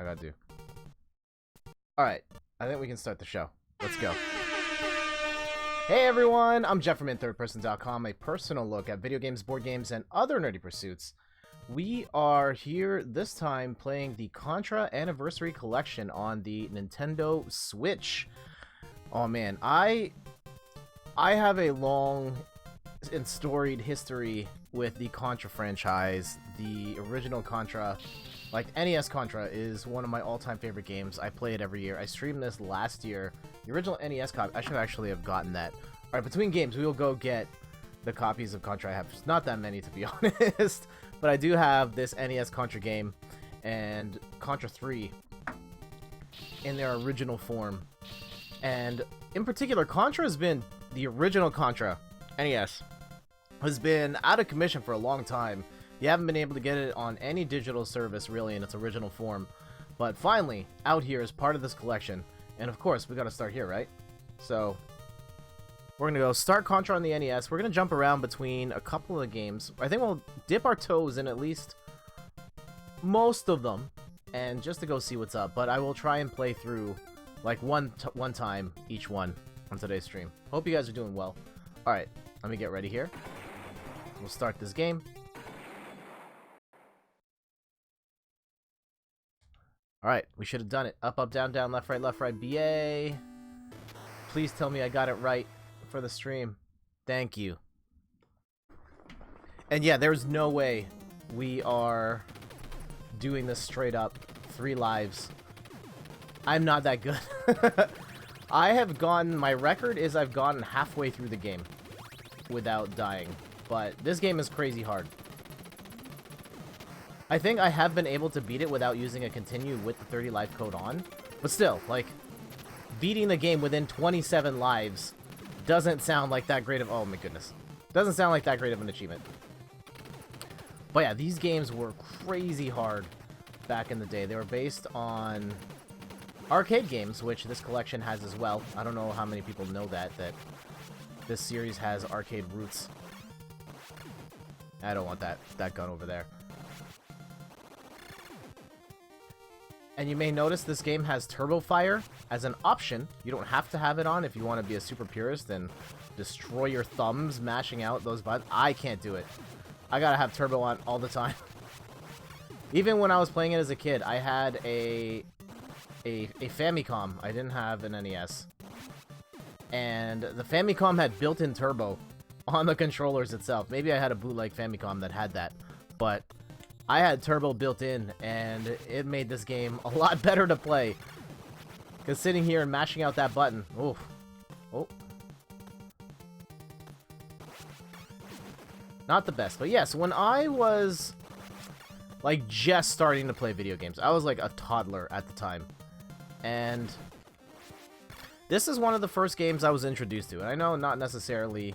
I gotta do. Alright, I think we can start the show. Let's go. Hey everyone, I'm Jeff from thirdperson.com, a personal look at video games, board games, and other nerdy pursuits. We are here this time playing the Contra Anniversary Collection on the Nintendo Switch. Oh man, I have a long and storied history with the Contra franchise. The original Contra, like NES Contra, is one of my all-time favorite games. I play it every year. I streamed this last year. The original NES copy, I should actually have gotten that. Alright, between games, we will go get the copies of Contra. I have not that many, to be honest. But I do have this NES Contra game and Contra 3 in their original form. And in particular, Contra has been, the original Contra, NES, has been out of commission for a long time. You haven't been able to get it on any digital service, really, in its original form. But finally, out here as part of this collection. And of course, we gotta start here, right? So, we're gonna go start Contra on the NES. We're gonna jump around between a couple of games. I think we'll dip our toes in at least most of them, and just to go see what's up. But I will try and play through like one time each one on today's stream. Hope you guys are doing well. Alright, let me get ready here. We'll start this game. Alright, we should have done it. Up, up, down, down, left, right, BA. Please tell me I got it right for the stream. Thank you. And yeah, there's no way we are doing this straight up 3 lives. I'm not that good. I have gone, my record is I've gotten halfway through the game without dying. But this game is crazy hard. I think I have been able to beat it without using a continue with the 30 life code on. But still, like, beating the game within 27 lives doesn't sound like that great of... Oh my goodness. Doesn't sound like that great of an achievement. But yeah, these games were crazy hard back in the day. They were based on arcade games, which this collection has as well. I don't know how many people know that this series has arcade roots. I don't want that gun over there. And you may notice this game has Turbo Fire as an option. You don't have to have it on if you want to be a super purist and destroy your thumbs mashing out those buttons. I can't do it. I gotta have Turbo on all the time. Even when I was playing it as a kid, I had a Famicom. I didn't have an NES. And the Famicom had built-in Turbo on the controllers itself. Maybe I had a bootleg Famicom that had that. But I had Turbo built in, and it made this game a lot better to play. Because sitting here and mashing out that button, oof. Oh. Not the best. But yes, when I was, like, just starting to play video games, I was like a toddler at the time. And this is one of the first games I was introduced to. And I know not necessarily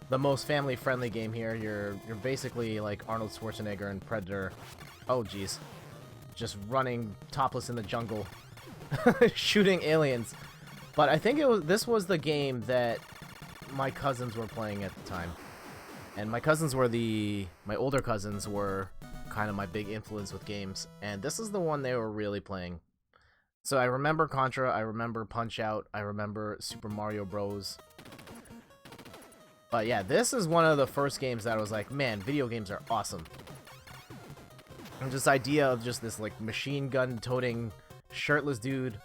the most family-friendly game here. You're basically like Arnold Schwarzenegger and Predator. Oh, jeez. Just running topless in the jungle, shooting aliens. But I think this was the game that my cousins were playing at the time. And my cousins were my older cousins were kind of my big influence with games. And this is the one they were really playing. So I remember Contra, I remember Punch-Out, I remember Super Mario Bros. But yeah, this is one of the first games that I was like, man, video games are awesome. And this idea of just this like machine gun toting shirtless dude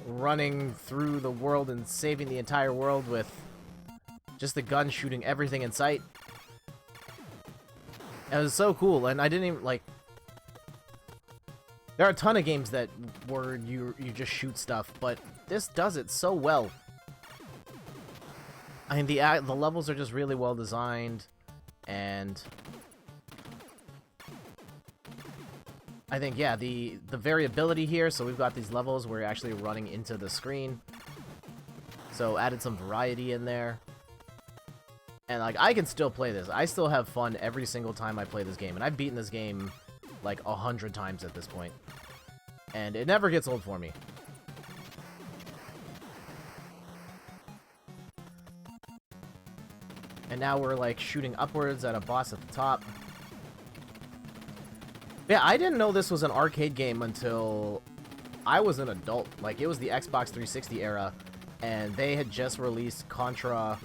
running through the world and saving the entire world with just the gun shooting everything in sight. It was so cool, and I didn't even like... There are a ton of games that where you just shoot stuff, but this does it so well. I mean, the levels are just really well designed, and I think, yeah, the variability here, so we've got these levels where you're actually running into the screen, so added some variety in there. And, like, I can still play this. I still have fun every single time I play this game, and I've beaten this game, like, 100 times at this point. And it never gets old for me. And now we're, like, shooting upwards at a boss at the top. Yeah, I didn't know this was an arcade game until I was an adult. Like, it was the Xbox 360 era, and they had just released Contra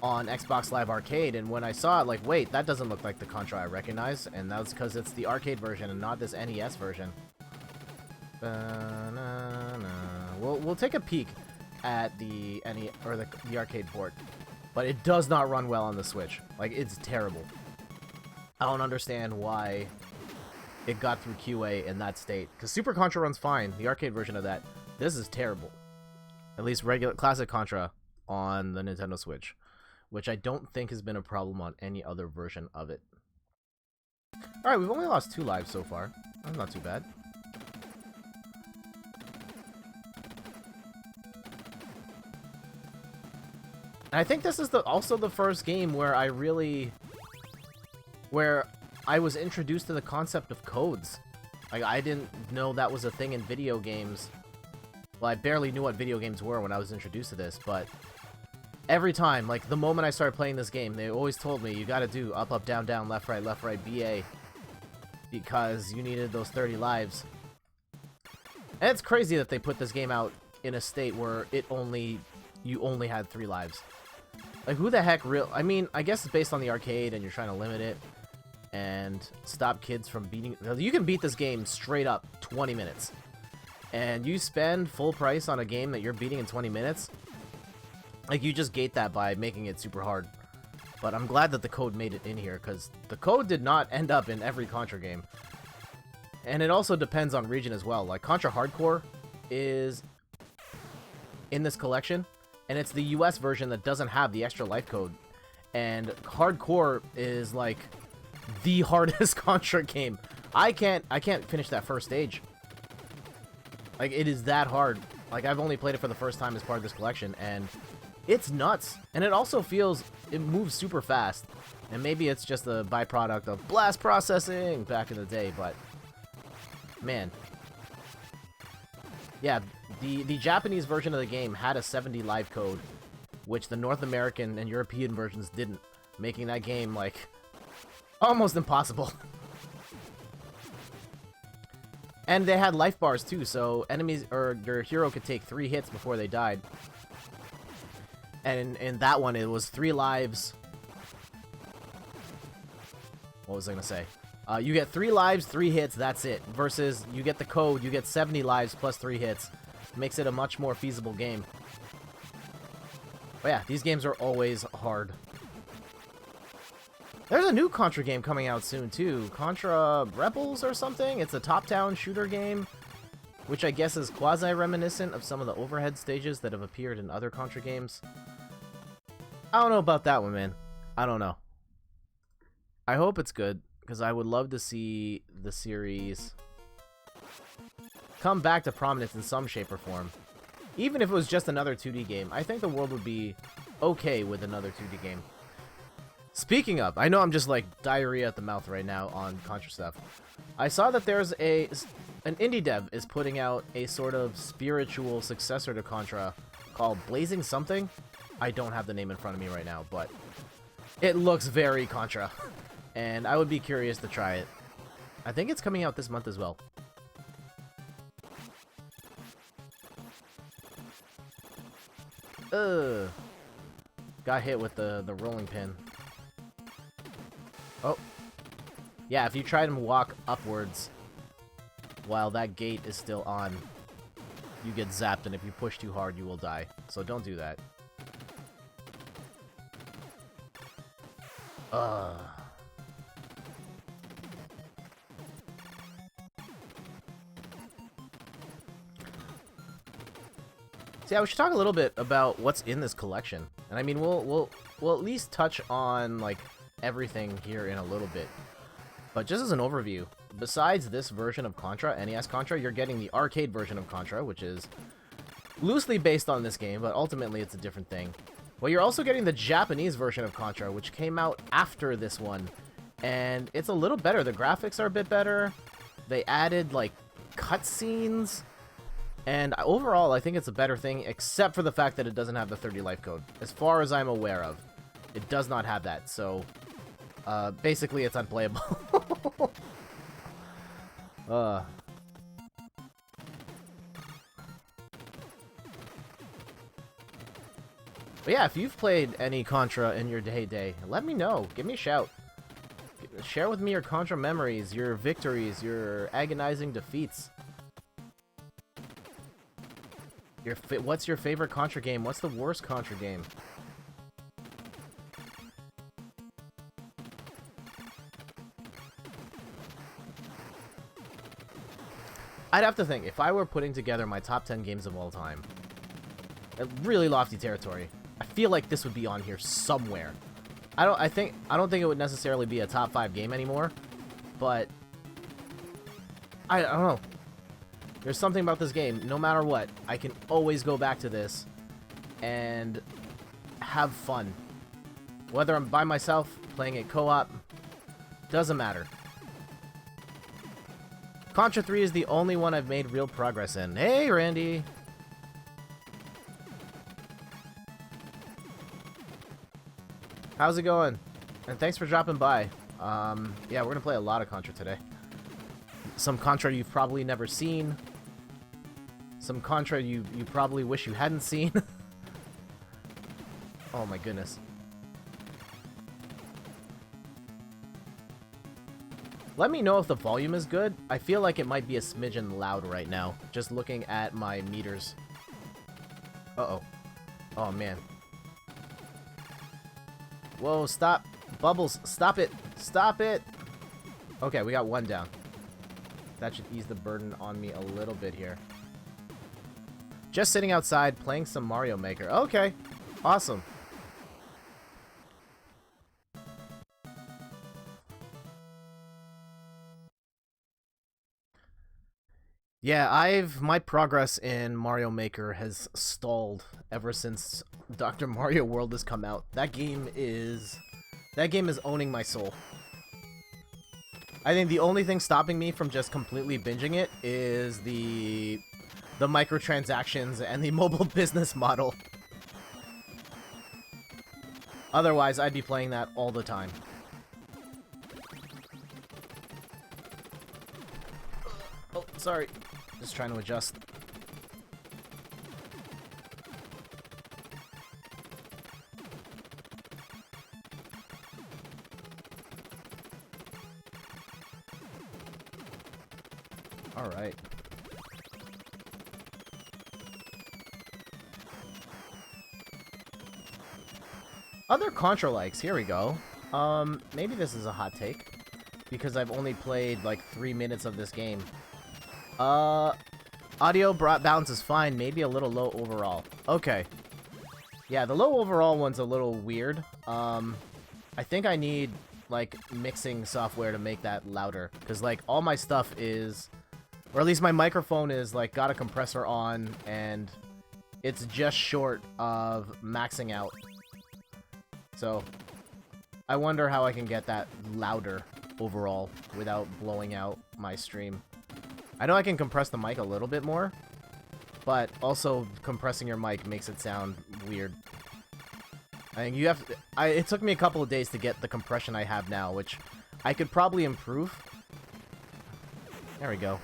on Xbox Live Arcade, and when I saw it, like, wait, that doesn't look like the Contra I recognize, and that was because it's the arcade version and not this NES version. We'll take a peek at the the arcade port, but it does not run well on the Switch. Like, it's terrible. I don't understand why it got through QA in that state, because Super Contra runs fine, the arcade version of that. This is terrible. At least regular classic Contra on the Nintendo Switch, which I don't think has been a problem on any other version of it. Alright, we've only lost 2 lives so far. That's not too bad. And I think this is also the first game where I was introduced to the concept of codes. Like, I didn't know that was a thing in video games. Well, I barely knew what video games were when I was introduced to this, but every time, like, the moment I started playing this game, they always told me, you gotta do up, up, down, down, left, right, BA, because you needed those 30 lives. And it's crazy that they put this game out in a state where you only had 3 lives. Like, who the heck I mean, I guess it's based on the arcade and you're trying to limit it and stop kids from beating. You can beat this game straight up 20 minutes. And you spend full price on a game that you're beating in 20 minutes. Like, you just gate that by making it super hard. But I'm glad that the code made it in here, because the code did not end up in every Contra game. And it also depends on region as well. Like, Contra Hardcore is in this collection, and it's the US version that doesn't have the extra life code. And Hardcore is, like, the hardest Contra game. I can't finish that first stage. Like, it is that hard. Like, I've only played it for the first time as part of this collection, and it's nuts. And it also it moves super fast. And maybe it's just a byproduct of blast processing back in the day, but man. Yeah, the Japanese version of the game had a 70 live code, which the North American and European versions didn't, making that game, like, almost impossible. And they had life bars too, so enemies or your hero could take 3 hits before they died. And in that one, it was 3 lives. What was I gonna say? You get 3 lives, 3 hits, that's it. Versus you get the code, you get 70 lives plus 3 hits. Makes it a much more feasible game. But yeah, these games are always hard. There's a new Contra game coming out soon too. Contra Rebels or something? It's a top-down shooter game, which I guess is quasi-reminiscent of some of the overhead stages that have appeared in other Contra games. I don't know about that one, man. I don't know. I hope it's good, because I would love to see the series come back to prominence in some shape or form. Even if it was just another 2D game, I think the world would be okay with another 2D game. Speaking of, I know I'm just like diarrhea at the mouth right now on Contra stuff. I saw that there's an indie dev is putting out a sort of spiritual successor to Contra called Blazing Something. I don't have the name in front of me right now, but it looks very Contra, and I would be curious to try it. I think it's coming out this month as well. Got hit with the rolling pin. Oh. Yeah, if you try to walk upwards while that gate is still on, you get zapped, and if you push too hard, you will die. So don't do that. See, we should talk a little bit about what's in this collection. And I mean, we'll at least touch on, like, everything here in a little bit. But just as an overview, besides this version of Contra, NES Contra, you're getting the arcade version of Contra, which is loosely based on this game, but ultimately it's a different thing. Well, you're also getting the Japanese version of Contra, which came out after this one. And it's a little better. The graphics are a bit better. They added, like, cutscenes. And overall, I think it's a better thing, except for the fact that it doesn't have the 30 life code. As far as I'm aware of, it does not have that. So, basically, it's unplayable. But yeah, if you've played any Contra in your heyday, let me know. Give me a shout. Share with me your Contra memories, your victories, your agonizing defeats. What's your favorite Contra game? What's the worst Contra game? I'd have to think. If I were putting together my top 10 games of all time, a really lofty territory, I feel like this would be on here somewhere. I don't think it would necessarily be a top 5 game anymore, but I don't know. There's something about this game, no matter what, I can always go back to this and have fun. Whether I'm by myself, playing it co-op, doesn't matter. Contra 3 is the only one I've made real progress in. Hey, Randy! How's it going? And thanks for dropping by. Yeah, we're gonna play a lot of Contra today. Some Contra you've probably never seen. Some Contra you probably wish you hadn't seen. Oh my goodness. Let me know if the volume is good. I feel like it might be a smidgen loud right now, just looking at my meters. Uh-oh. Oh, man. Whoa, stop. Bubbles, stop it. Stop it. Okay, we got one down. That should ease the burden on me a little bit here. Just sitting outside playing some Mario Maker. Okay, awesome. Yeah, my progress in Mario Maker has stalled ever since Dr. Mario World has come out. That game is owning my soul. I think the only thing stopping me from just completely binging it is the microtransactions and the mobile business model. Otherwise, I'd be playing that all the time. Oh, sorry. Just trying to adjust. All right. Other Contra likes. Here we go. Maybe this is a hot take because I've only played like 3 minutes of this game. Audio balance is fine, maybe a little low overall. Okay. Yeah, the low overall one's a little weird. I think I need, like, mixing software to make that louder. Because, like, all my stuff is... Or at least my microphone is, like, got a compressor on, and it's just short of maxing out. So, I wonder how I can get that louder overall without blowing out my stream. I know I can compress the mic a little bit more, but also compressing your mic makes it sound weird. I think you have to, it took me a couple of days to get the compression I have now, which I could probably improve. There we go.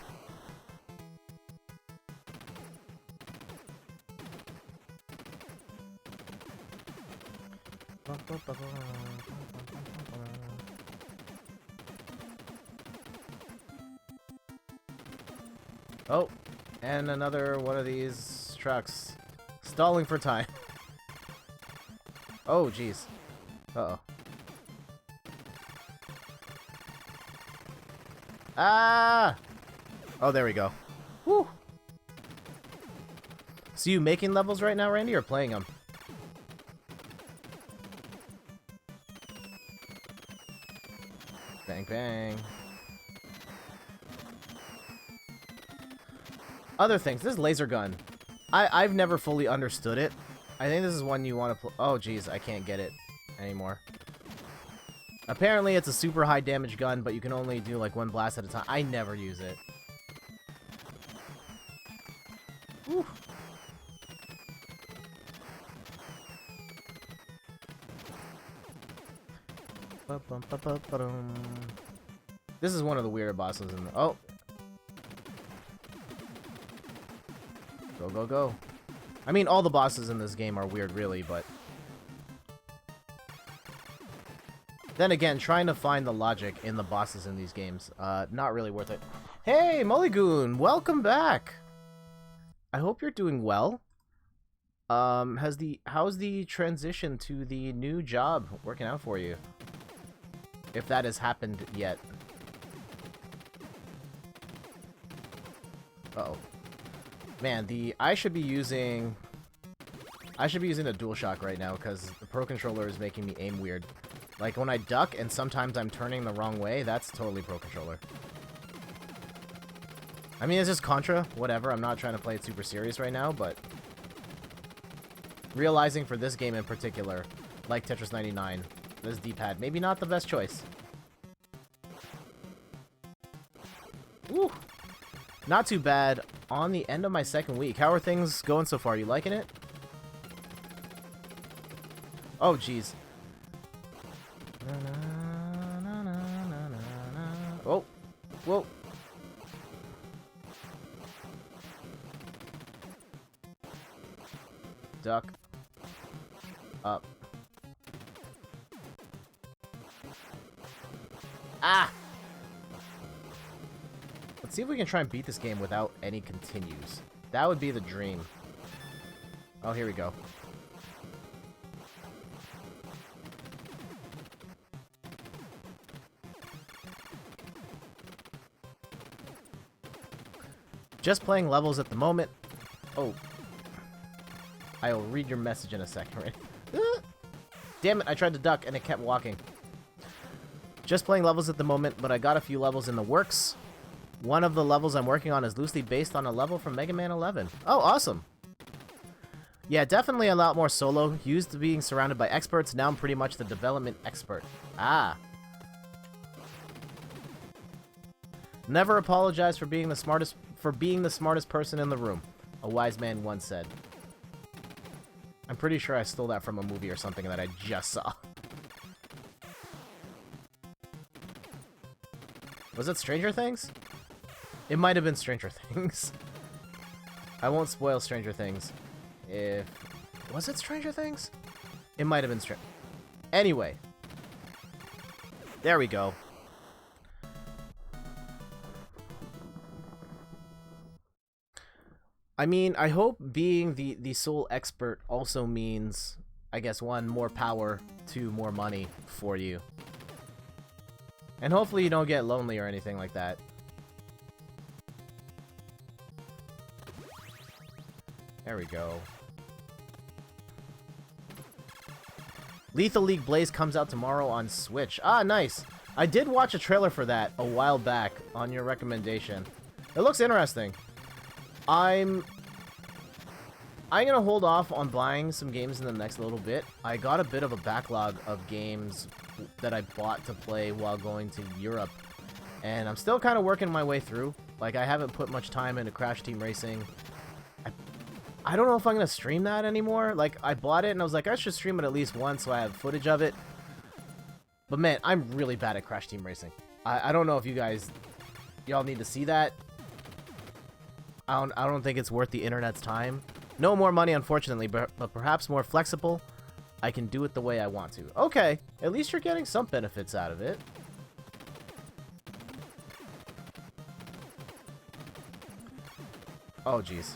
Oh, and another one of these trucks. Stalling for time. Oh, jeez. Uh-oh. Ah! Oh, there we go. Woo! So you making levels right now, Randy, or playing them? Bang, bang. Other things. This laser gun. I've never fully understood it. I think this is one you want to play. Oh, geez. I can't get it anymore. Apparently, it's a super high damage gun, but you can only do, like, one blast at a time. I never use it. Whew. This is one of the weirder bosses in the... Oh! Go, go, go. I mean, all the bosses in this game are weird, really, but... Then again, trying to find the logic in the bosses in these games, not really worth it. Hey, Mulligoon! Welcome back! I hope you're doing well. How's the transition to the new job working out for you? If that has happened yet. Uh-oh. Man, I should be using a DualShock right now because the Pro Controller is making me aim weird. Like when I duck and sometimes I'm turning the wrong way, that's totally Pro Controller. I mean, it's just Contra, whatever. I'm not trying to play it super serious right now, but realizing for this game in particular, like Tetris 99, this D-pad, maybe not the best choice. Woo! Not too bad. On the end of my second week. How are things going so far? You liking it? Oh, jeez. Oh. Whoa. Duck. Up. Ah! Let's see if we can try and beat this game without any continues. That would be the dream. Oh, here we go. Just playing levels at the moment. Oh. I'll read your message in a second, right? Damn it, I tried to duck and it kept walking. Just playing levels at the moment, but I got a few levels in the works. One of the levels I'm working on is loosely based on a level from Mega Man 11. Oh, awesome. Yeah, definitely a lot more solo. Used to being surrounded by experts, now I'm pretty much the development expert. Ah. Never apologize for being the smartest person in the room, a wise man once said. I'm pretty sure I stole that from a movie or something that I just saw. Was it Stranger Things? It might have been Stranger Things. I won't spoil Stranger Things. Was it Stranger Things? It might have been Anyway. There we go. I mean, I hope being the sole expert also means, I guess, 1, more power, 2, more money for you. And hopefully you don't get lonely or anything like that. There we go. Lethal League Blaze comes out tomorrow on Switch. Ah, nice. I did watch a trailer for that a while back on your recommendation. It looks interesting. I'm gonna hold off on buying some games in the next little bit. I got a bit of a backlog of games that I bought to play while going to Europe. And I'm still kind of working my way through. Like, I haven't put much time into Crash Team Racing. I don't know if I'm going to stream that anymore. Like, I bought it and I was like, I should stream it at least once so I have footage of it. But man, I'm really bad at Crash Team Racing. I don't know if y'all need to see that. I don't think it's worth the internet's time. No more money, unfortunately, but perhaps more flexible. I can do it the way I want to. Okay, at least you're getting some benefits out of it. Oh, jeez.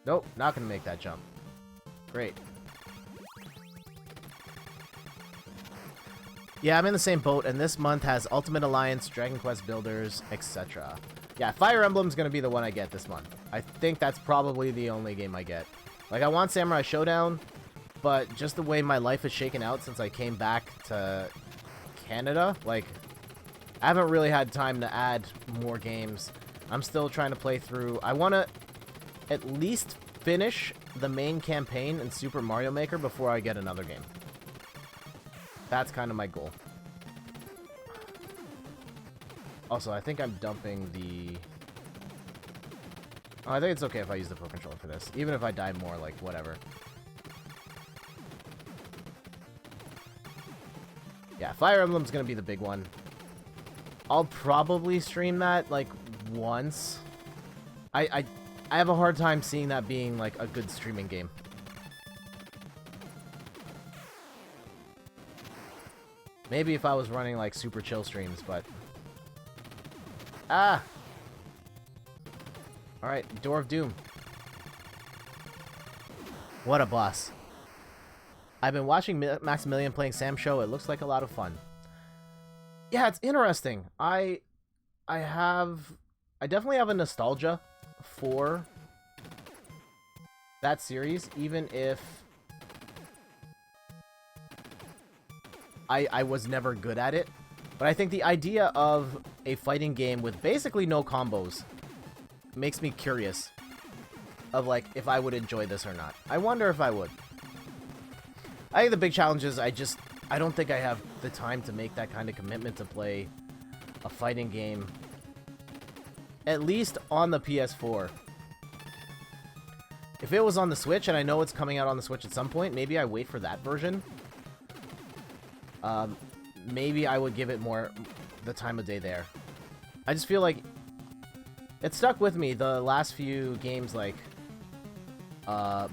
Nope, not gonna make that jump. Great. Yeah, I'm in the same boat, and this month has Ultimate Alliance, Dragon Quest Builders, etc. Yeah, Fire Emblem's gonna be the one I get this month. I think that's probably the only game I get. Like, I want Samurai Showdown, but just the way my life is shaken out since I came back to Canada, like, I haven't really had time to add more games. I'm still trying to play through. I want to at least finish the main campaign in Super Mario Maker before I get another game. That's kind of my goal. Also, I think I'm dumping the... Oh, I think it's okay if I use the Pro Controller for this. Even if I die more, like, whatever. Yeah, Fire Emblem's gonna be the big one. I'll probably stream that, like, once. I have a hard time seeing that being, like, a good streaming game. Maybe if I was running, like, super chill streams, but... Ah! Alright, Door of Doom. What a boss. I've been watching Maximilian playing Sam Show. It looks like a lot of fun. Yeah, it's interesting. I definitely have a nostalgia for that series, even if I was never good at it. But I think the idea of a fighting game with basically no combos makes me curious of, like, if I would enjoy this or not. I wonder if I would. I think the big challenge is I don't think I have the time to make that kind of commitment to play a fighting game, at least on the PS4. If it was on the Switch, and I know it's coming out on the Switch at some point, maybe I wait for that version. Maybe I would give it more the time of day there. I just feel like it stuck with me the last few games, like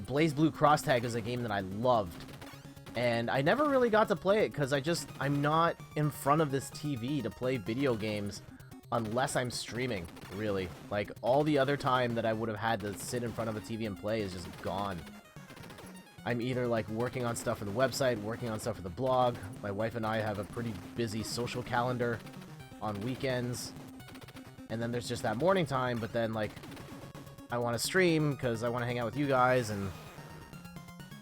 Blaze Blue Cross Tag is a game that I loved. And I never really got to play it because I'm not in front of this TV to play video games unless I'm streaming, really. Like, all the other time that I would have had to sit in front of a TV and play is just gone. I'm either, like, working on stuff for the website, working on stuff for the blog. My wife and I have a pretty busy social calendar on weekends. And then there's just that morning time, but then, like, I want to stream because I want to hang out with you guys and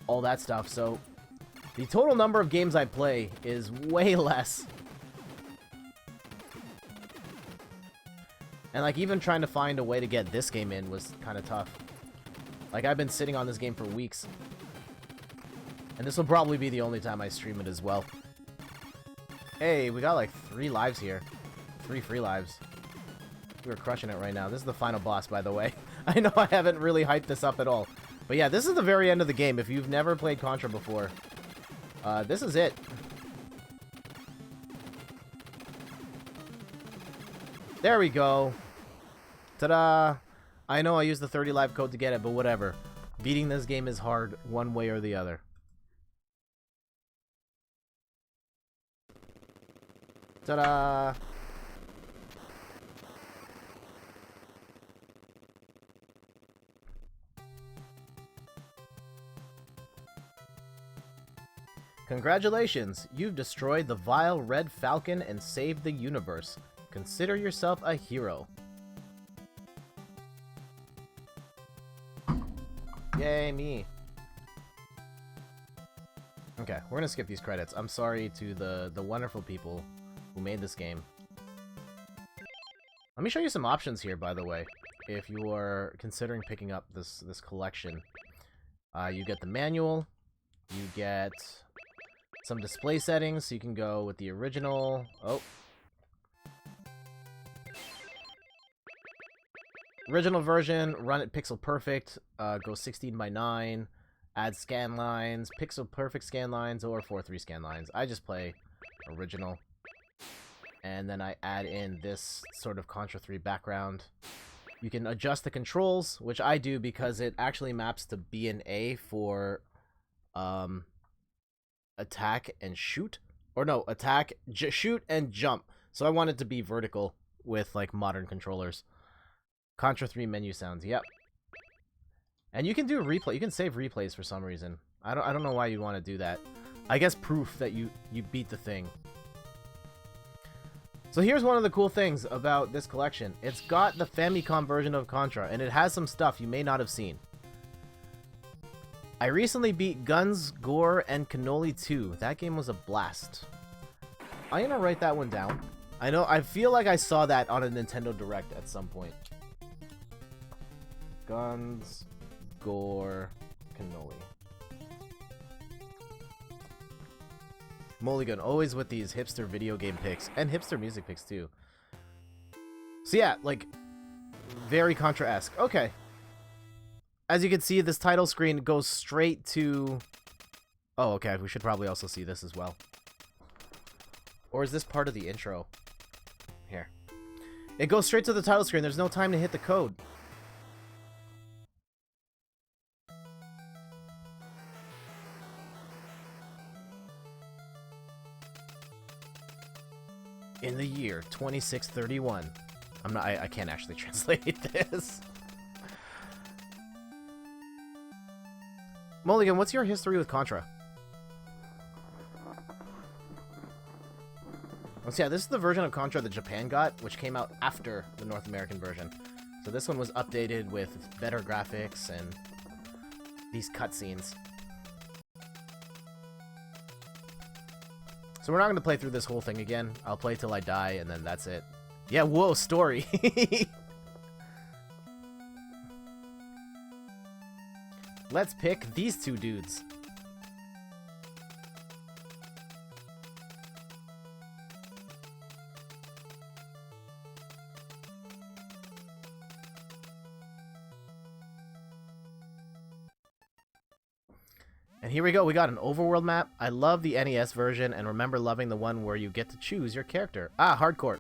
all that stuff, so... The total number of games I play is way less. And, like, even trying to find a way to get this game in was kind of tough. Like, I've been sitting on this game for weeks. And this will probably be the only time I stream it as well. Hey, we got, like, 3 lives here. 3 free lives. We're crushing it right now. This is the final boss, by the way. I know I haven't really hyped this up at all. But yeah, this is the very end of the game. If you've never played Contra before... this is it. There we go. Ta-da! I know I used the 30 live code to get it, but whatever. Beating this game is hard one way or the other. Ta-da! Congratulations! You've destroyed the vile Red Falcon and saved the universe. Consider yourself a hero. Yay, me. Okay, we're gonna skip these credits. I'm sorry to the wonderful people who made this game. Let me show you some options here, by the way, if you are considering picking up this collection. You get the manual, you get some display settings, so you can go with the original. Original version, run it pixel perfect, go 16:9, add scan lines, pixel perfect scan lines, or 4:3 scan lines. I just play original. And then I add in this sort of Contra 3 background. You can adjust the controls, which I do because it actually maps to B and A for attack and shoot. Or no, attack, shoot, and jump. So I want it to be vertical with, like, modern controllers. Contra 3 menu sounds, yep. And you can do replay. You can save replays for some reason. I don't know why you'd want to do that. I guess proof that you beat the thing. So here's one of the cool things about this collection. It's got the Famicom version of Contra, and it has some stuff you may not have seen. I recently beat Guns, Gore, and Cannoli 2. That game was a blast. I'm gonna write that one down. I feel like I saw that on a Nintendo Direct at some point. Guns, Gore, Cannoli. Mulligan, always with these hipster video game picks, and hipster music picks too. So yeah, like, very Contra-esque. Okay. As you can see, this title screen goes straight to... Oh, okay, we should probably also see this as well. Or is this part of the intro? Here. It goes straight to the title screen. There's no time to hit the code. In the year 2631. I can't actually translate this. Mulligan, what's your history with Contra? Let's see, yeah, this is the version of Contra that Japan got, which came out after the North American version. So this one was updated with better graphics and these cutscenes. So we're not going to play through this whole thing again. I'll play till I die, and then that's it. Yeah, whoa, story. Let's pick these two dudes. And here we go, we got an overworld map. I love the NES version, and remember loving the one where you get to choose your character. Ah, Hardcore.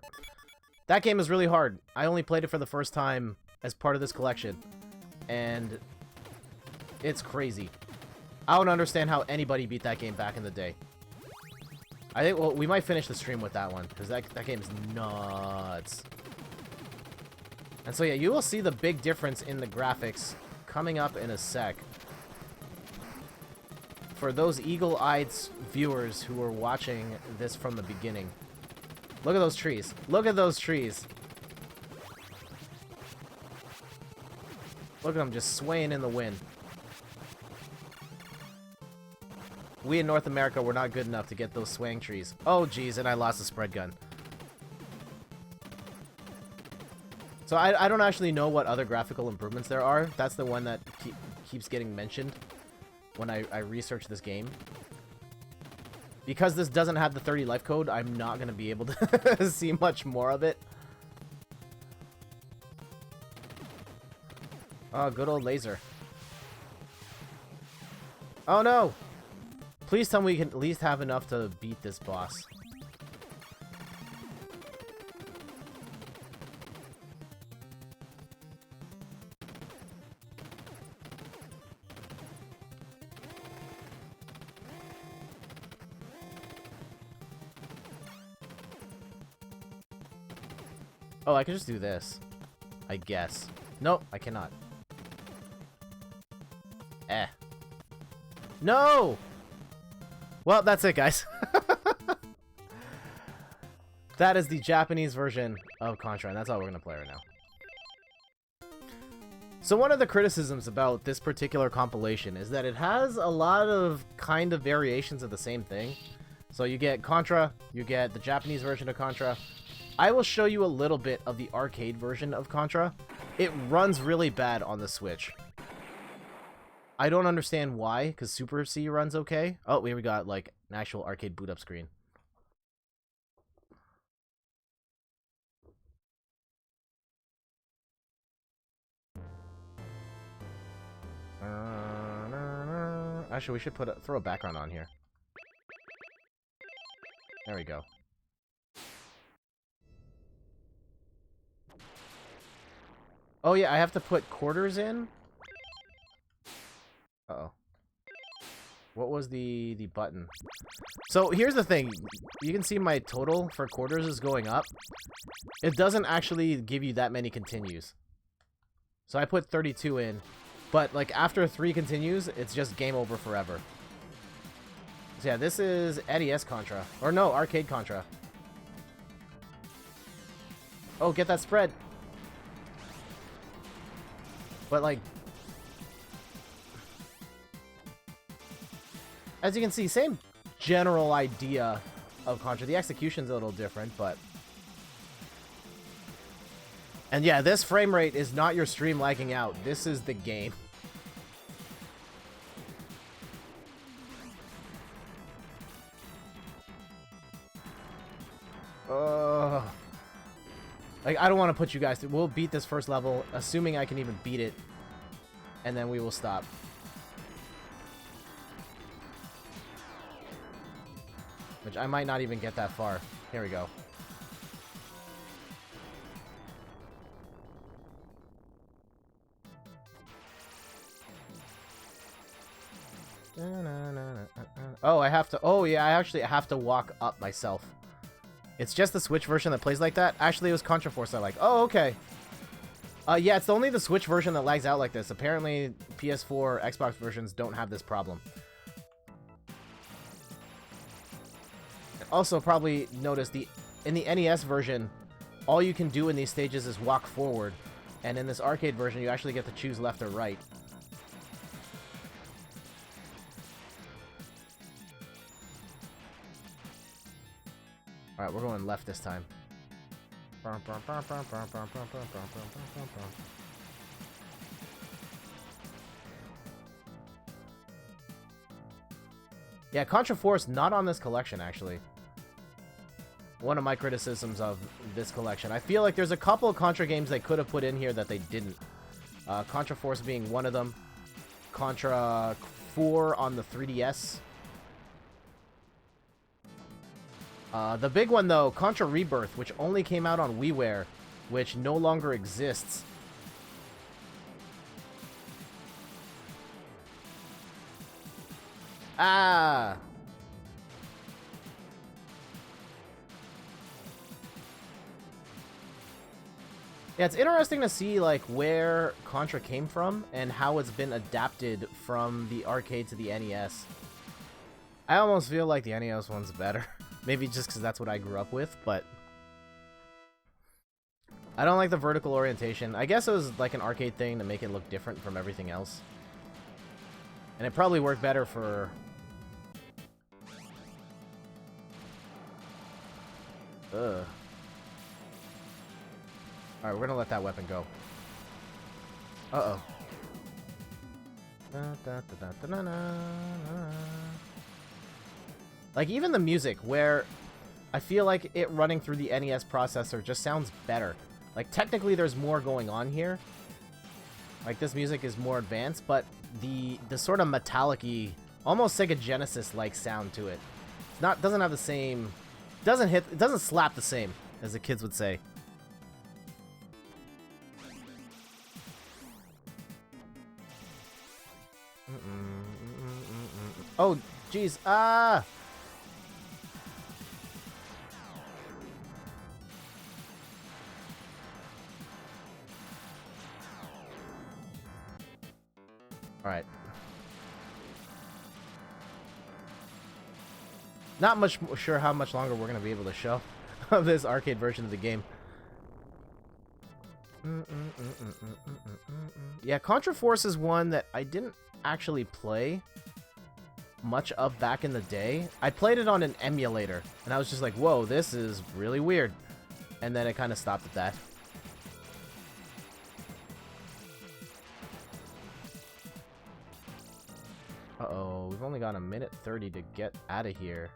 That game is really hard. I only played it for the first time as part of this collection, and it's crazy. I don't understand how anybody beat that game back in the day. I think, well, we might finish the stream with that one, because that game is nuts. And so yeah, you will see the big difference in the graphics coming up in a sec. For those eagle-eyed viewers who are watching this from the beginning. Look at those trees. Look at those trees. Look at them just swaying in the wind. We in North America were not good enough to get those swaying trees. Oh, geez, and I lost the spread gun. So I don't actually know what other graphical improvements there are. That's the one that keeps getting mentioned when I research this game. Because this doesn't have the 30 life code, I'm not going to be able to see much more of it. Oh, good old laser. Oh no! Please tell me we can at least have enough to beat this boss. Oh, I can just do this. I guess. Nope, I cannot. Eh. No! Well, that's it, guys. That is the Japanese version of Contra, and that's all we're going to play right now. So one of the criticisms about this particular compilation is that it has a lot of kind of variations of the same thing. So you get Contra, you get the Japanese version of Contra. I will show you a little bit of the arcade version of Contra. It runs really bad on the Switch. I don't understand why, because Super C runs okay. Oh, here we got, like, an actual arcade boot-up screen. Actually, we should throw a background on here. There we go. Oh yeah, I have to put quarters in? Uh-oh. What was the button? So here's the thing. You can see my total for quarters is going up. It doesn't actually give you that many continues. So I put 32 in. But like after 3 continues, it's just game over forever. So yeah, this is NES Contra. Or no, arcade Contra. Oh, get that spread. But, like, as you can see, same general idea of Contra. The execution's a little different, but... And yeah, this frame rate is not your stream lagging out. This is the game. Like, I don't want to put you guys through. We'll beat this first level, assuming I can even beat it. And then we will stop. Which I might not even get that far. Here we go. Oh, I have to... Oh, yeah, I actually have to walk up myself. It's just the Switch version that plays like that? Actually, it was Contra Force I like. Oh, okay. Yeah, it's only the Switch version that lags out like this. Apparently, PS4, Xbox versions don't have this problem. Also, probably noticed in the NES version, all you can do in these stages is walk forward. And in this arcade version, you actually get to choose left or right. Alright, we're going left this time. Yeah, Contra Force not on this collection, actually. One of my criticisms of this collection. I feel like there's a couple of Contra games they could have put in here that they didn't. Contra Force being one of them. Contra 4 on the 3DS. The big one, though, Contra Rebirth, which only came out on WiiWare, which no longer exists. Ah! Yeah, it's interesting to see, like, where Contra came from and how it's been adapted from the arcade to the NES. I almost feel like the NES one's better. Maybe just because that's what I grew up with, but... I don't like the vertical orientation. I guess it was like an arcade thing to make it look different from everything else. And it probably worked better for... Ugh. Alright, we're gonna let that weapon go. Uh-oh. Like, even the music, where I feel like it running through the NES processor just sounds better. Like, technically there's more going on here. Like, this music is more advanced, but the sort of metallic-y, almost Sega Genesis-like sound to it. It's not, doesn't have the same... it doesn't slap the same, as the kids would say. Oh, jeez. Ah! Alright. Not much sure how much longer we're going to be able to show of this arcade version of the game. Yeah, Contra Force is one that I didn't actually play much of back in the day. I played it on an emulator, and I was just like, whoa, this is really weird. And then it kind of stopped at that. Uh-oh, we've only got a minute 30 to get out of here.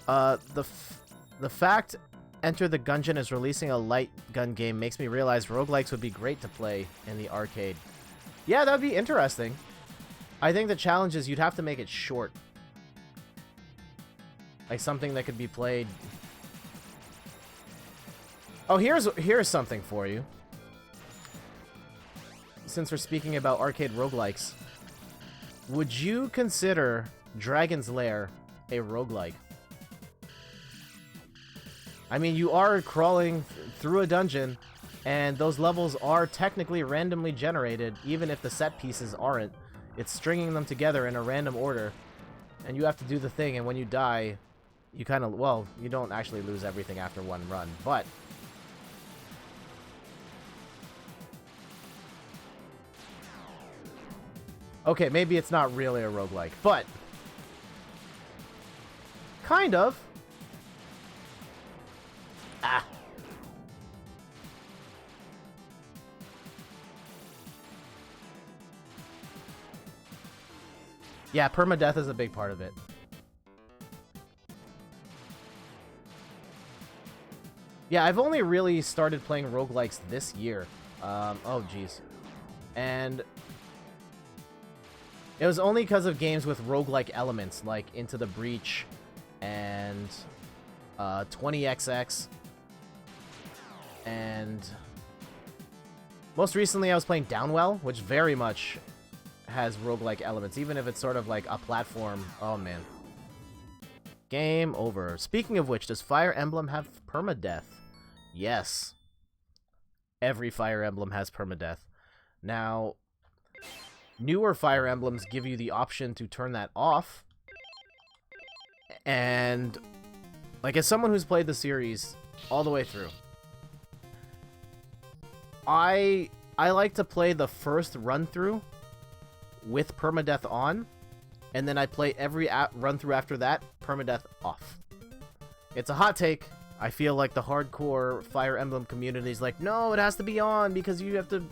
The fact Enter the Gungeon is releasing a light gun game makes me realize roguelikes would be great to play in the arcade. Yeah, that would be interesting. I think the challenge is you'd have to make it short. Like something that could be played... Oh, here's something for you. Since we're speaking about arcade roguelikes, would you consider Dragon's Lair a roguelike? I mean, you are crawling through a dungeon, and those levels are technically randomly generated, even if the set pieces aren't. It's stringing them together in a random order, and you have to do the thing, and when you die, you kind of, well, you don't actually lose everything after one run, but... Okay, maybe it's not really a roguelike, but... kind of. Ah. Yeah, permadeath is a big part of it. Yeah, I've only really started playing roguelikes this year. Oh, jeez. And It was only because of games with roguelike elements, like Into the Breach and 20XX. And most recently I was playing Downwell, which very much has roguelike elements, even if it's sort of like a platform. Oh, man. Game over. Speaking of which, does Fire Emblem have permadeath? Yes. Every Fire Emblem has permadeath. Now, newer Fire Emblems give you the option to turn that off. And, like, as someone who's played the series all the way through, I like to play the first run-through with permadeath on, and then I play every run-through after that, permadeath off. It's a hot take. I feel like the hardcore Fire Emblem community is like, no, it has to be on because you have to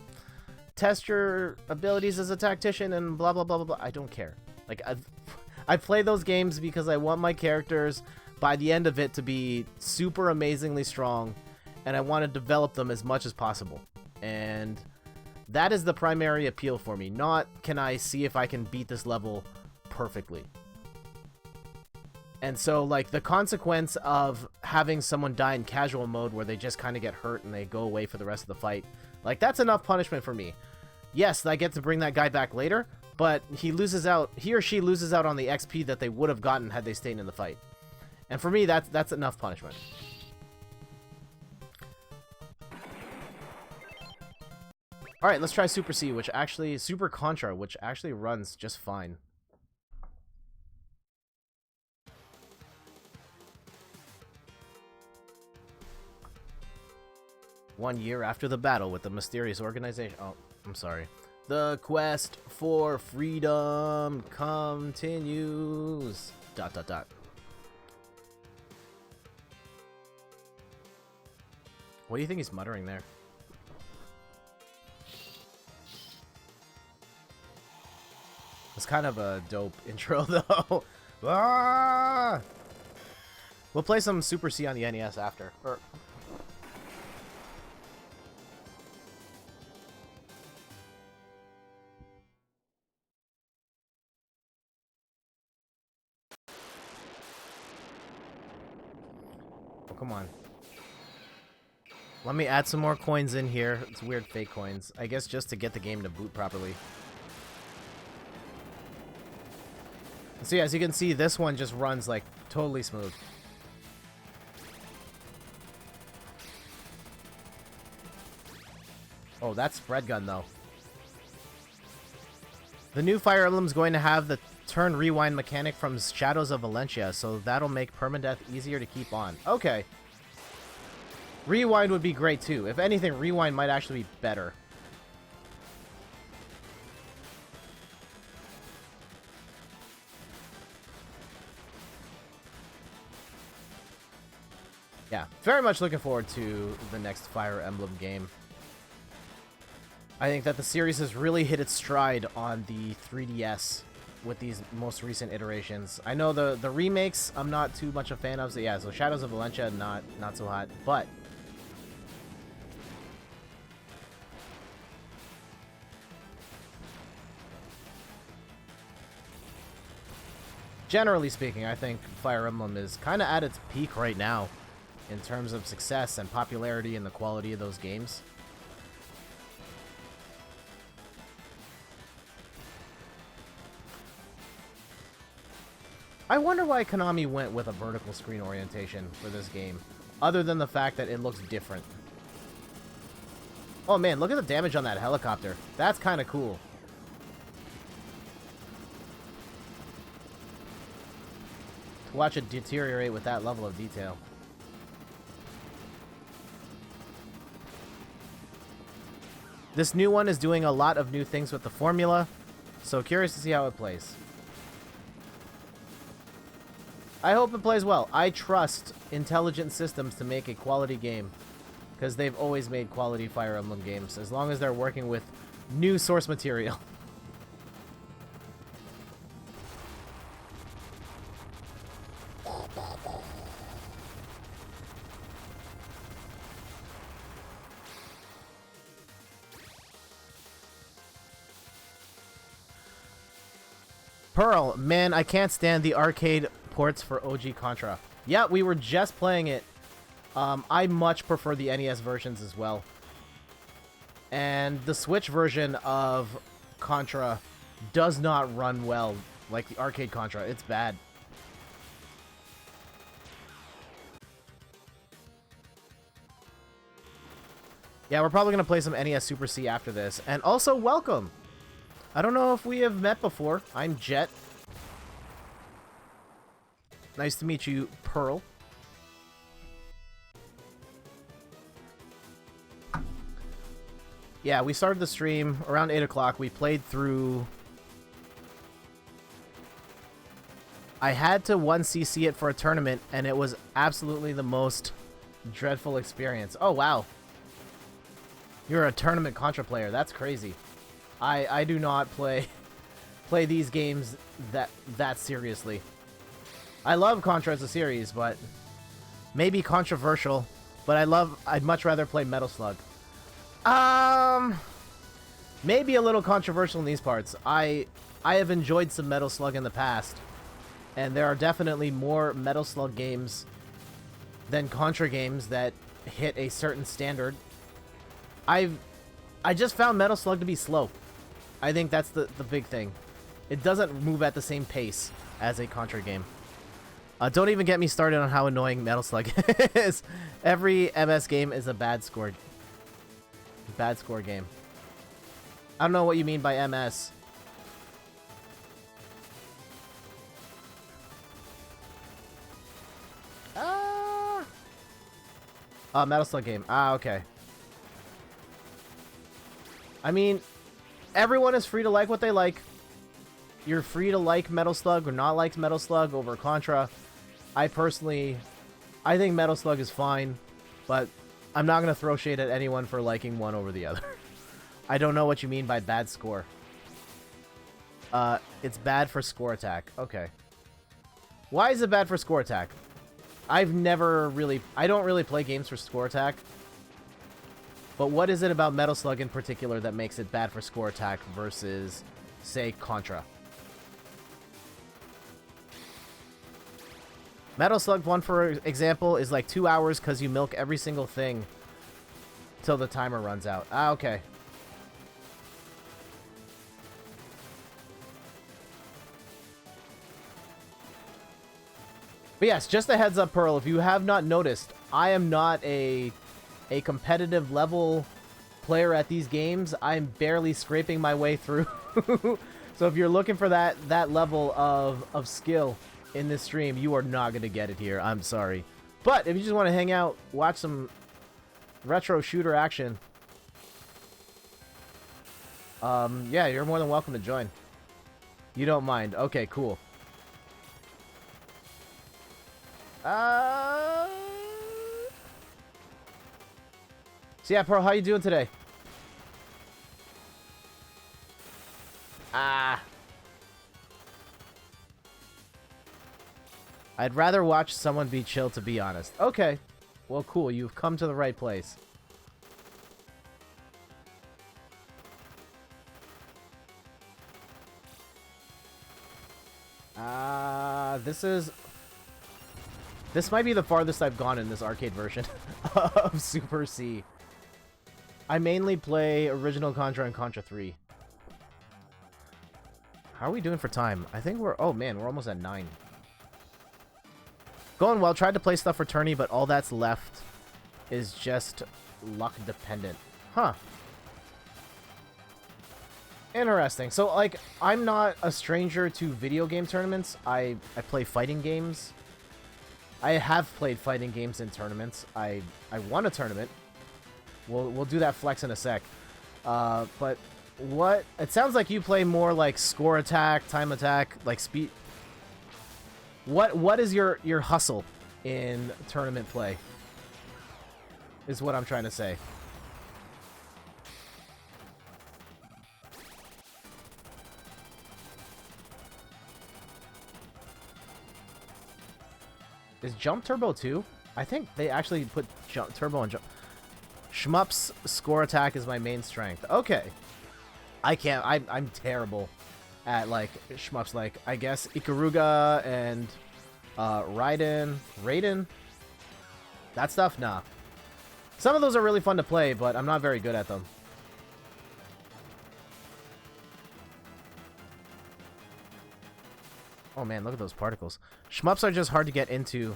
test your abilities as a tactician and blah, blah, blah, blah, blah. I don't care. Like, I play those games because I want my characters, by the end of it, to be super amazingly strong, and I want to develop them as much as possible. And that is the primary appeal for me, not can I see if I can beat this level perfectly. And so, like, the consequence of having someone die in casual mode where they just kind of get hurt and they go away for the rest of the fight, like, that's enough punishment for me. Yes, I get to bring that guy back later, but he or she loses out on the XP that they would have gotten had they stayed in the fight. And for me, that's enough punishment. Alright, let's try Super C, Super Contra, which actually runs just fine. One year after the battle with the mysterious organization. Oh, I'm sorry. The quest for freedom continues. ... What do you think he's muttering there? It's kind of a dope intro, though. Ah! We'll play some Super C on the NES after. Oh, come on. Let me add some more coins in here. It's weird fake coins. I guess just to get the game to boot properly. So yeah, as you can see, this one just runs like totally smooth. Oh, that's spread gun though. The new Fire Emblem is going to have the turn rewind mechanic from Shadows of Valentia, so that'll make permadeath easier to keep on. Okay. Rewind would be great too. If anything, rewind might actually be better. Yeah, very much looking forward to the next Fire Emblem game. I think that the series has really hit its stride on the 3DS with these most recent iterations. I know the remakes I'm not too much a fan of, so yeah, so Shadows of Valentia not so hot, but generally speaking, I think Fire Emblem is kind of at its peak right now in terms of success and popularity and the quality of those games. I wonder why Konami went with a vertical screen orientation for this game, other than the fact that it looks different. Oh man, look at the damage on that helicopter. That's kind of cool. To watch it deteriorate with that level of detail. This new one is doing a lot of new things with the formula, so curious to see how it plays. I hope it plays well. I trust Intelligent Systems to make a quality game, because they've always made quality Fire Emblem games, as long as they're working with new source material. Pearl, man, I can't stand the arcade ports for OG Contra. Yeah, we were just playing it. I much prefer the NES versions as well. And the Switch version of Contra does not run well like the arcade Contra. It's bad. Yeah, we're probably going to play some NES Super C after this. And also, welcome! I don't know if we have met before. I'm Jet. Nice to meet you, Pearl. Yeah, we started the stream around 8 o'clock. We played through... I had to 1cc it for a tournament, and it was absolutely the most dreadful experience. Oh, wow. You're a tournament Contra player. That's crazy. I do not play these games that seriously. I love Contra as a series, but maybe controversial. But I'd much rather play Metal Slug. Maybe a little controversial in these parts. I have enjoyed some Metal Slug in the past, and there are definitely more Metal Slug games than Contra games that hit a certain standard. I just found Metal Slug to be slow. I think that's the big thing. It doesn't move at the same pace as a Contra game. Don't even get me started on how annoying Metal Slug is. Every MS game is a bad score game. I don't know what you mean by MS. Metal Slug game. Okay. I mean, everyone is free to like what they like. You're free to like Metal Slug or not like Metal Slug over Contra. I think Metal Slug is fine, but I'm not going to throw shade at anyone for liking one over the other. I don't know what you mean by bad score. It's bad for score attack. Okay. Why is it bad for score attack? I don't really play games for score attack. But what is it about Metal Slug in particular that makes it bad for score attack versus, say, Contra? Metal Slug 1, for example, is like 2 hours because you milk every single thing till the timer runs out. Okay. But yes, just a heads up, Pearl, if you have not noticed, I am not a competitive level player at these games. I'm barely scraping my way through. So if you're looking for that level of skill in this stream, you are not going to get it here. I'm sorry. But if you just want to hang out, watch some retro shooter action, yeah, you're more than welcome to join. You don't mind. Okay, cool. So yeah, Pearl, how you doing today? I'd rather watch someone be chill, to be honest. Okay. Well, cool. You've come to the right place. This might be the farthest I've gone in this arcade version of Super C. I mainly play original Contra and Contra 3. How are we doing for time? I think we're... Oh, man, we're almost at 9. Going well. Tried to play stuff for tourney, but all that's left is just luck dependent. Huh. Interesting. So, like, I'm not a stranger to video game tournaments. I play fighting games. I have played fighting games in tournaments. I won a tournament. We'll do that flex in a sec. But what... It sounds like you play more like score attack, time attack, like speed... What is your hustle in tournament play? Is what I'm trying to say. Is Jump Turbo 2? I think they actually put Jump Turbo and Jump... Shmups score attack is my main strength. Okay. I'm terrible. at like shmups like, I guess, Ikaruga and Raiden. That stuff? Nah. Some of those are really fun to play, but I'm not very good at them. Oh man, look at those particles. Shmups are just hard to get into.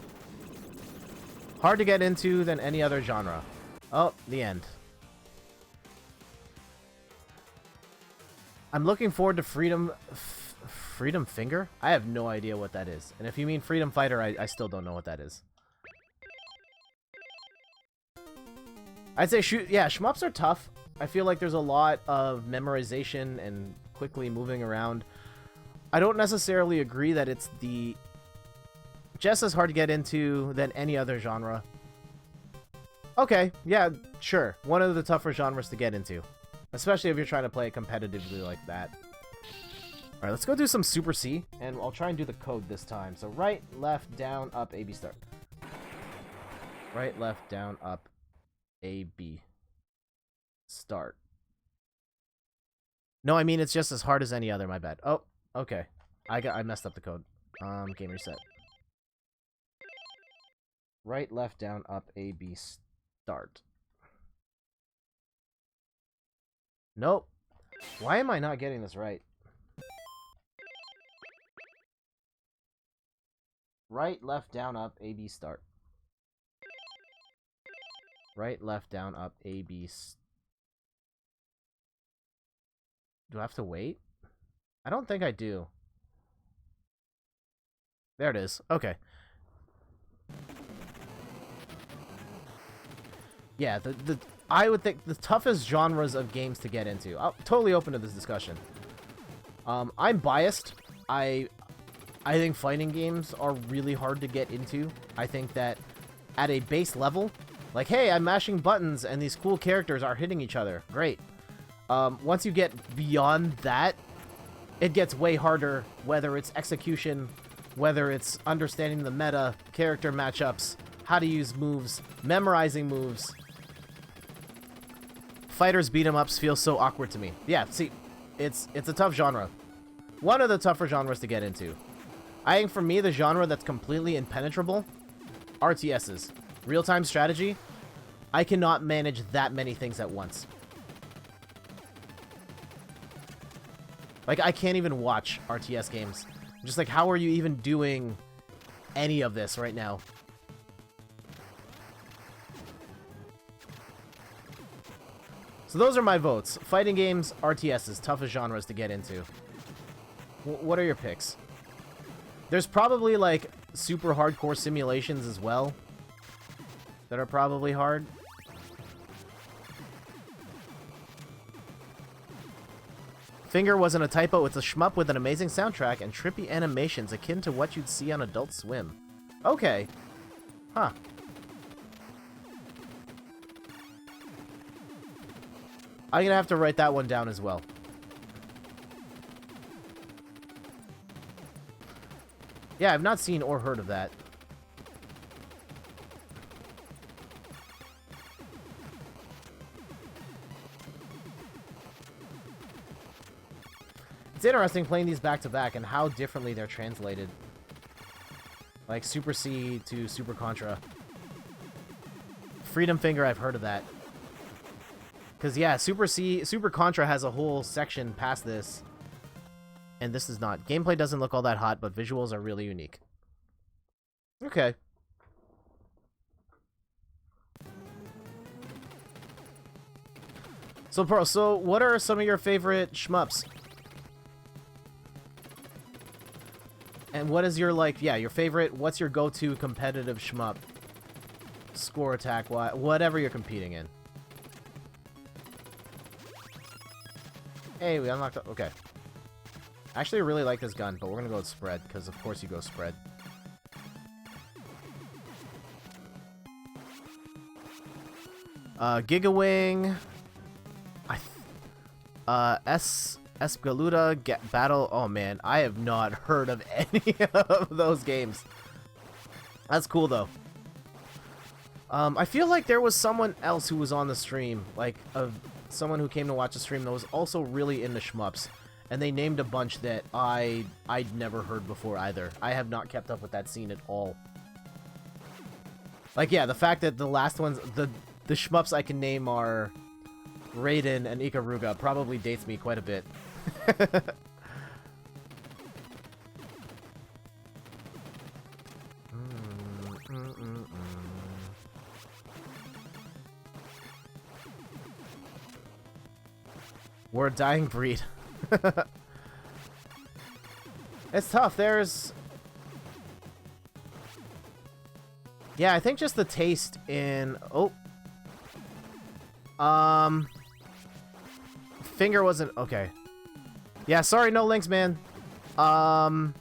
Hard to get into than any other genre. Oh, the end. I'm looking forward to Freedom Finger? I have no idea what that is. And if you mean Freedom Fighter, I still don't know what that is. I'd say shmups are tough. I feel like there's a lot of memorization and quickly moving around. I don't necessarily agree that it's just as hard to get into than any other genre. Okay, yeah, sure. One of the tougher genres to get into. Especially if you're trying to play it competitively like that. Alright, let's go do some Super C, and I'll try and do the code this time. So right, left, down, up, A, B, start. Right, left, down, up, A, B. Start. No, I mean it's just as hard as any other, my bad. Oh, okay. I messed up the code. Game reset. Right, left, down, up, A, B, start. Nope. Why am I not getting this right? Right, left, down, up, A, B, start. Right, left, down, up, A, B, do I have to wait? I don't think I do. There it is. Okay. Yeah, I would think the toughest genres of games to get into. I'm totally open to this discussion. I'm biased. I think fighting games are really hard to get into. I think that at a base level, like, hey, I'm mashing buttons and these cool characters are hitting each other. Great. Once you get beyond that, it gets way harder, whether it's execution, whether it's understanding the meta, character matchups, how to use moves, memorizing moves. Fighters beat 'em ups feel so awkward to me. Yeah, see, it's a tough genre. One of the tougher genres to get into. I think for me, the genre that's completely impenetrable, RTSs. Real-time strategy, I cannot manage that many things at once. Like, I can't even watch RTS games. I'm just like, how are you even doing any of this right now? So those are my votes. Fighting games, RTSs, toughest genres to get into. What are your picks? There's probably, like, super hardcore simulations as well that are probably hard. Finger wasn't a typo, it's a shmup with an amazing soundtrack and trippy animations akin to what you'd see on Adult Swim. Okay. Huh. I'm gonna have to write that one down as well. Yeah, I've not seen or heard of that. It's interesting playing these back to back and how differently they're translated. Like Super C to Super Contra. Freedom Finger, I've heard of that. Because, yeah, Super Contra has a whole section past this. And this is not. Gameplay doesn't look all that hot, but visuals are really unique. Okay. So what are some of your favorite shmups? And what is your, like, yeah, your favorite, what's your go-to competitive shmup? Score attack, whatever you're competing in. Hey, we unlocked, okay. I actually really like this gun, but we're gonna go with spread, because of course you go spread. Gigawing. Escaluda, Battle. Oh man, I have not heard of any of those games. That's cool though. I feel like there was someone else who was on the stream, like someone who came to watch the stream that was also really into shmups, and they named a bunch that I'd never heard before either. I have not kept up with that scene at all. Like, yeah, the fact that the last ones, the shmups I can name are Raiden and Ikaruga probably dates me quite a bit. We're a dying breed. It's tough. There's... Yeah, I think just the taste in... Oh. Finger wasn't... Okay. Yeah, sorry, no links, man. I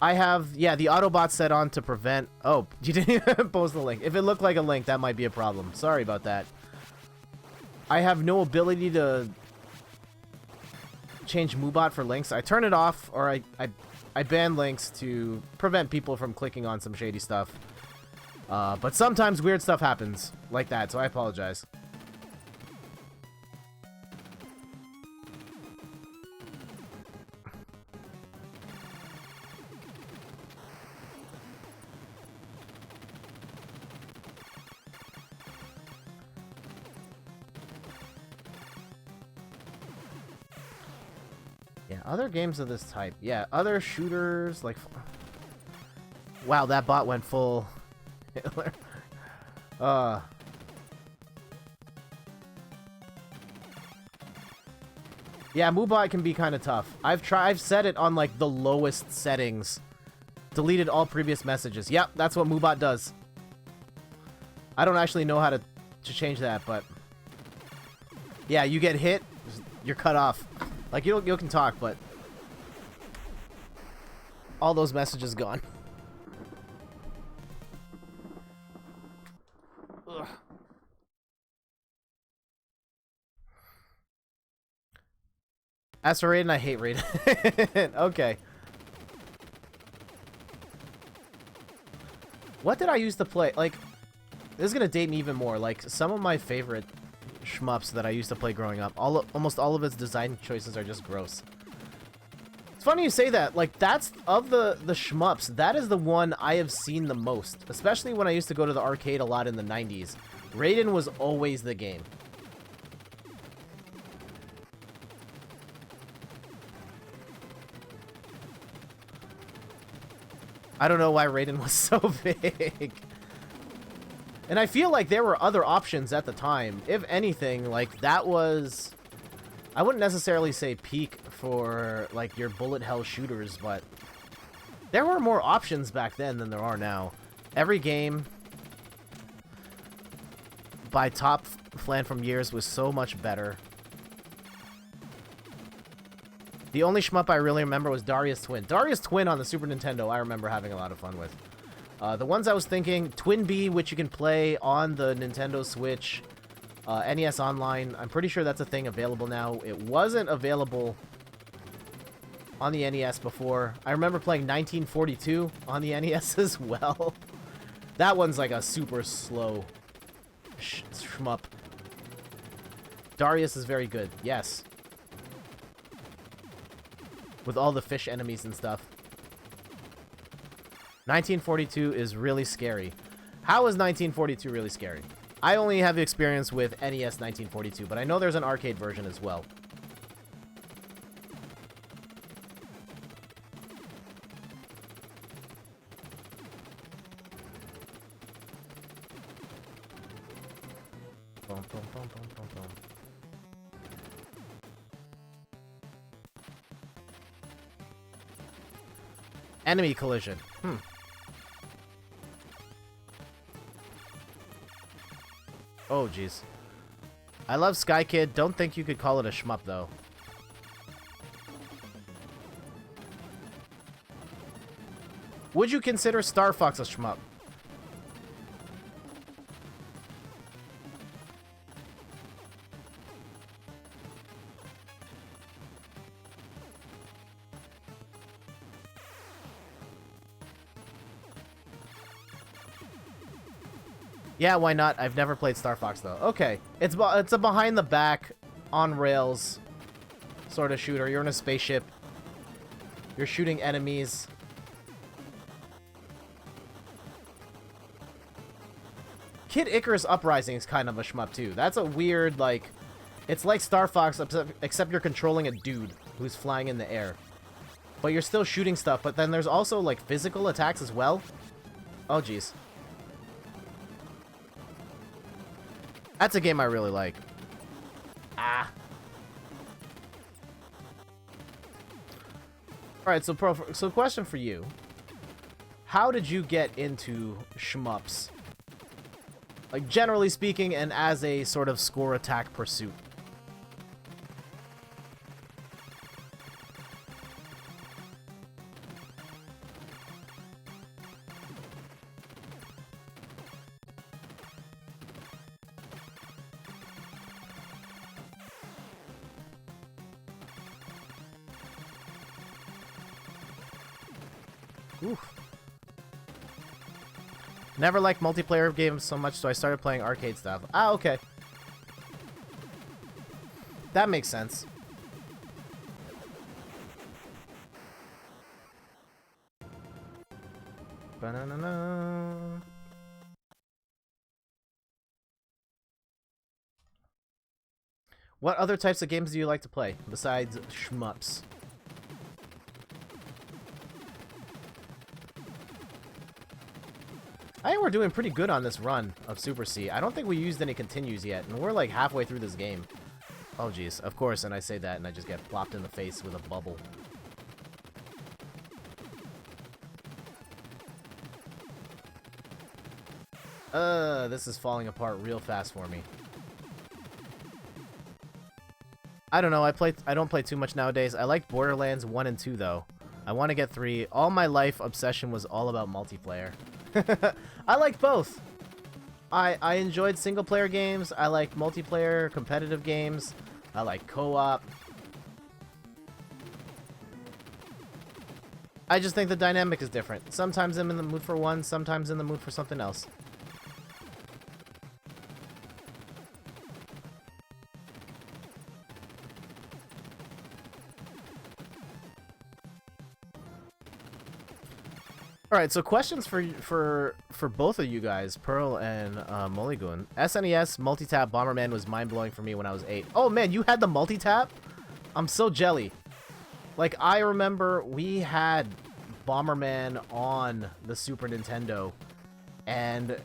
have... Yeah, the Autobot set on to prevent... Oh, you didn't even post the link. If it looked like a link, that might be a problem. Sorry about that. I have no ability to change MooBot for links. I turn it off, or I ban links to prevent people from clicking on some shady stuff. But sometimes weird stuff happens like that, so I apologize. Yeah, other games of this type. Yeah, other shooters, like... Wow, that bot went full Hitler. Yeah, MooBot can be kind of tough. I've set it on, like, the lowest settings. Deleted all previous messages. Yep, that's what MooBot does. I don't actually know how to change that, but... Yeah, you get hit, you're cut off. Like, you can talk, but... all those messages gone. Ugh. As for Raiden, I hate Raiden. Okay. What did I used to play? Like, this is gonna date me even more. Like, some of my favorite shmups that I used to play growing up, almost all of its design choices are just gross. It's funny you say that. Like, that's, of the shmups, that is the one I have seen the most. Especially when I used to go to the arcade a lot in the 90s. Raiden was always the game. I don't know why Raiden was so big. And I feel like there were other options at the time. If anything, like, that was... I wouldn't necessarily say peak for, like, your bullet hell shooters, but... there were more options back then than there are now. Every game by Top Flan from years was so much better. The only shmup I really remember was Darius Twin. Darius Twin on the Super Nintendo, I remember having a lot of fun with. The ones I was thinking, Twin Bee, which you can play on the Nintendo Switch, NES Online. I'm pretty sure that's a thing available now. It wasn't available on the NES before. I remember playing 1942 on the NES as well. That one's like a super slow shmup. Darius is very good, yes. With all the fish enemies and stuff. 1942 is really scary. How is 1942 really scary? I only have experience with NES 1942, but I know there's an arcade version as well. Boom, boom, boom, boom, boom, boom. Enemy collision. Oh, jeez. I love Sky Kid. Don't think you could call it a shmup, though. Would you consider Star Fox a shmup? Yeah, why not? I've never played Star Fox, though. Okay. It's a behind-the-back on rails sort of shooter. You're in a spaceship. You're shooting enemies. Kid Icarus Uprising is kind of a shmup too. That's a weird, like, it's like Star Fox, except you're controlling a dude who's flying in the air. But you're still shooting stuff, but then there's also, like, physical attacks as well. Oh, jeez. That's a game I really like. Ah. Alright, so question for you. How did you get into shmups? Like, generally speaking, and as a sort of score attack pursuit. Oof. Never liked multiplayer games so much, so I started playing arcade stuff. Ah, okay. That makes sense. Ba-na-na-na. What other types of games do you like to play besides shmups? I think we're doing pretty good on this run of Super C. I don't think we used any continues yet, and we're like halfway through this game. Oh jeez, of course, and I say that and I just get plopped in the face with a bubble. This is falling apart real fast for me. I don't know, I don't play too much nowadays. I liked Borderlands 1 and 2 though. I want to get 3. All my life, obsession was all about multiplayer. I like both. I enjoyed single-player games. I like multiplayer, competitive games. I like co-op. I just think the dynamic is different. Sometimes I'm in the mood for one, sometimes in the mood for something else. Alright, so questions for both of you guys, Pearl and Mulligoon. SNES multi-tap Bomberman was mind-blowing for me when I was 8. Oh man, you had the multi-tap? I'm so jelly. Like, I remember we had Bomberman on the Super Nintendo, and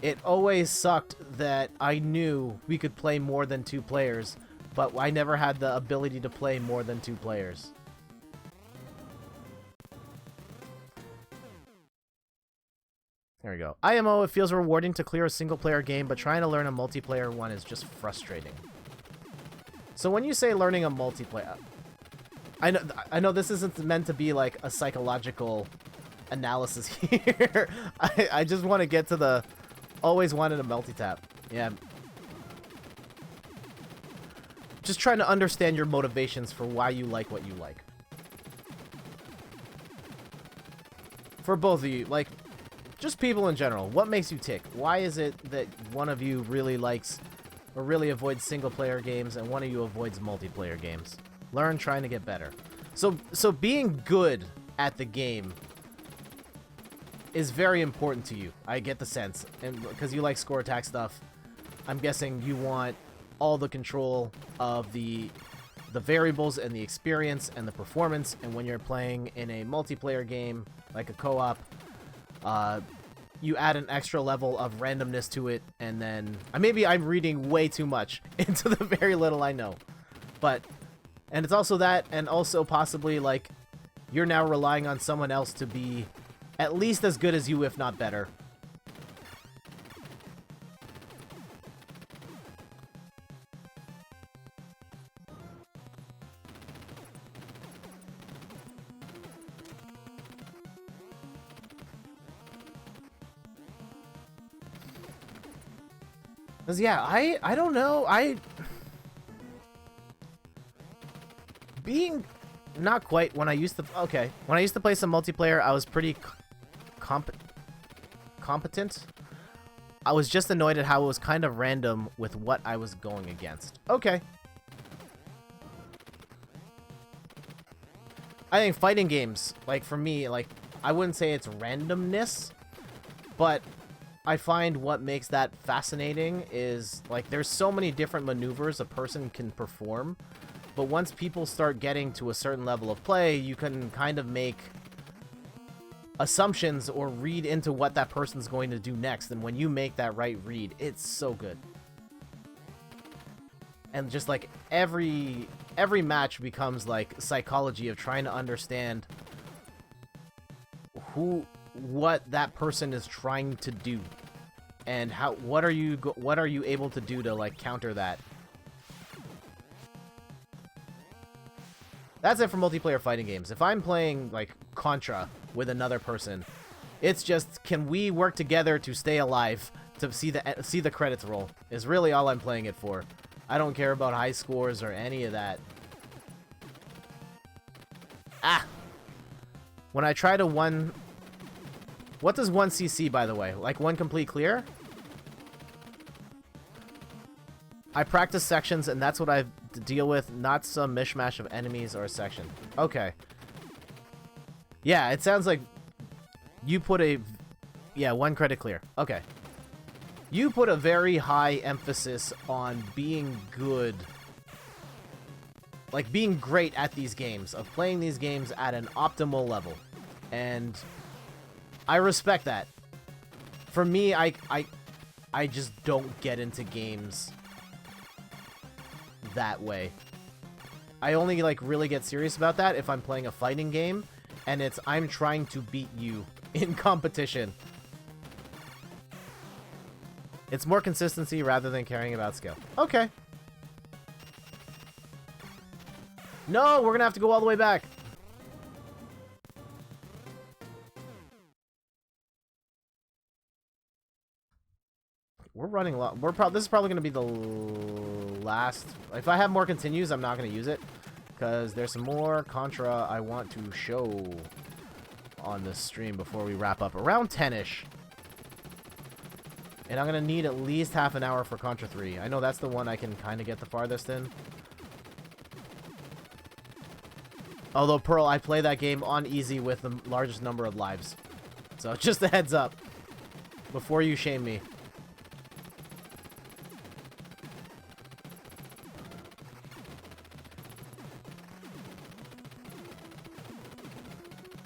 it always sucked that I knew we could play more than 2 players, but I never had the ability to play more than 2 players. There we go. IMO, it feels rewarding to clear a single-player game, but trying to learn a multiplayer one is just frustrating. So when you say learning a multiplayer... I know this isn't meant to be like a psychological analysis here. I just want to get to the... Always wanted a multi-tap. Yeah. Just trying to understand your motivations for why you like what you like. For both of you, like... Just people in general. What makes you tick? Why is it that one of you really likes or really avoids single-player games and one of you avoids multiplayer games? Learn trying to get better. So being good at the game is very important to you. I get the sense. And because you like score attack stuff, I'm guessing you want all the control of the variables and the experience and the performance. And when you're playing in a multiplayer game, like a co-op, you add an extra level of randomness to it, and then... maybe I'm reading way too much into the very little I know. But... And it's also that, and also possibly, like, you're now relying on someone else to be at least as good as you, if not better. Cause yeah, I don't know, being not quite when I used to when I used to play some multiplayer, I was pretty competent. I was just annoyed at how it was kind of random with what I was going against. Okay. I think fighting games, like for me, like I wouldn't say it's randomness, but I find what makes that fascinating is like there's so many different maneuvers a person can perform, but once people start getting to a certain level of play, you can kind of make assumptions or read into what that person's going to do next, and when you make that right read, it's so good. And just like every match becomes like psychology of trying to understand what that person is trying to do and what are you able to do to like counter that. That's it for multiplayer fighting games. If I'm playing like Contra with another person, it's just, can we work together to stay alive, to see the credits roll is really all I'm playing it for. I don't care about high scores or any of that. Ah! When I try to what does 1cc, by the way? Like one complete clear? I practice sections, and that's what I have to deal with, not some mishmash of enemies or a section. Okay. Yeah, it sounds like you put one credit clear. Okay. You put a very high emphasis on being good. Like, being great at these games, of playing these games at an optimal level. And I respect that. For me, I just don't get into games that way. I only, like, really get serious about that if I'm playing a fighting game, and it's, I'm trying to beat you in competition. It's more consistency rather than caring about skill. Okay. No, we're gonna have to go all the way back. We're running a lot. This is probably gonna be the last. If I have more continues, I'm not gonna use it because there's some more Contra I want to show on this stream before we wrap up around 10ish. And I'm gonna need at least half an hour for Contra 3. I know that's the one I can kind of get the farthest in. Although, Pearl, I play that game on easy with the largest number of lives. So, just a heads up. Before you shame me.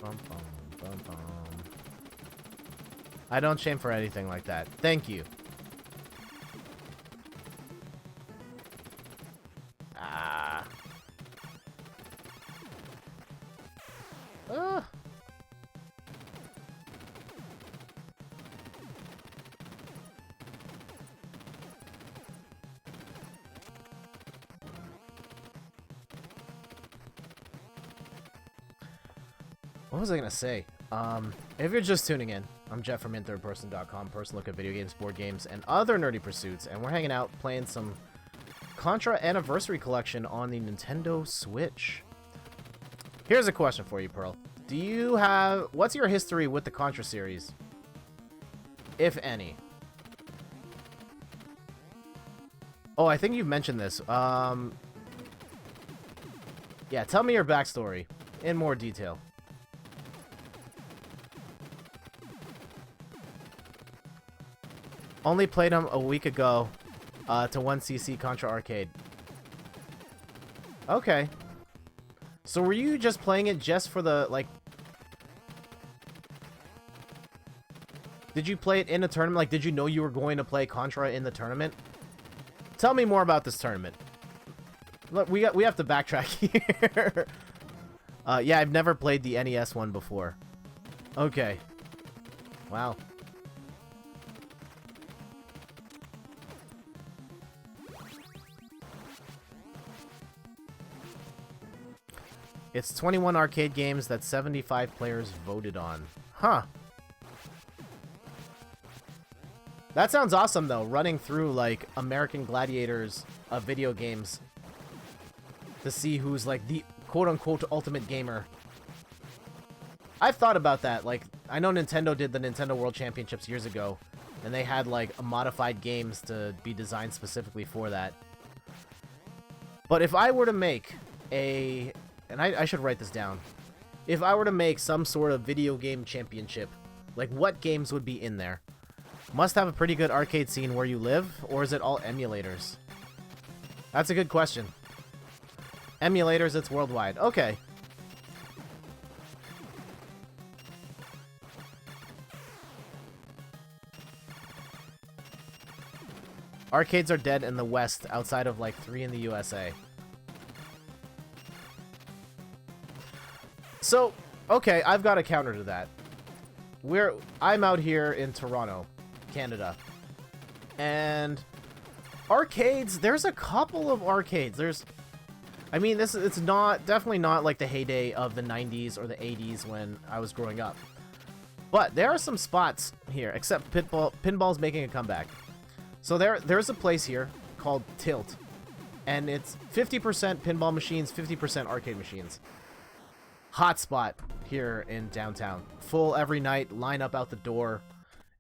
Bum, bum, bum, bum. I don't shame for anything like that. Thank you. What was I gonna say? If you're just tuning in, I'm Jeff from inthirdperson.com, personal look at video games, board games, and other nerdy pursuits, and we're hanging out playing some Contra Anniversary Collection on the Nintendo Switch. Here's a question for you, Pearl. What's your history with the Contra series? If any. Oh, I think you've mentioned this. Yeah, tell me your backstory in more detail. Only played them a week ago to 1cc Contra Arcade. Okay. So were you just playing it just for the, like... Did you play it in a tournament? Like, did you know you were going to play Contra in the tournament? Tell me more about this tournament. Look, we have to backtrack here. Yeah, I've never played the NES one before. Okay. Wow. It's 21 arcade games that 75 players voted on. Huh. That sounds awesome, though, running through, like, American Gladiators of video games to see who's, like, the quote-unquote ultimate gamer. I've thought about that. Like, I know Nintendo did the Nintendo World Championships years ago, And they had, like, modified games to be designed specifically for that. But if I were to make a... And I should write this down. If I were to make some sort of video game championship, like, what games would be in there? Must have a pretty good arcade scene where you live, or is it all emulators? That's a good question. Emulators, it's worldwide. Okay. Arcades are dead in the West, outside of, like, 3 in the USA. So, okay, I've got a counter to that. I'm out here in Toronto, Canada. And arcades, there's a couple of arcades. I mean, it's definitely not like the heyday of the 90s or the 80s when I was growing up. But there are some spots here, except pinball's making a comeback. So there's a place here called Tilt, and it's 50% pinball machines, 50% arcade machines. Hot spot here in downtown. Full every night, line up out the door.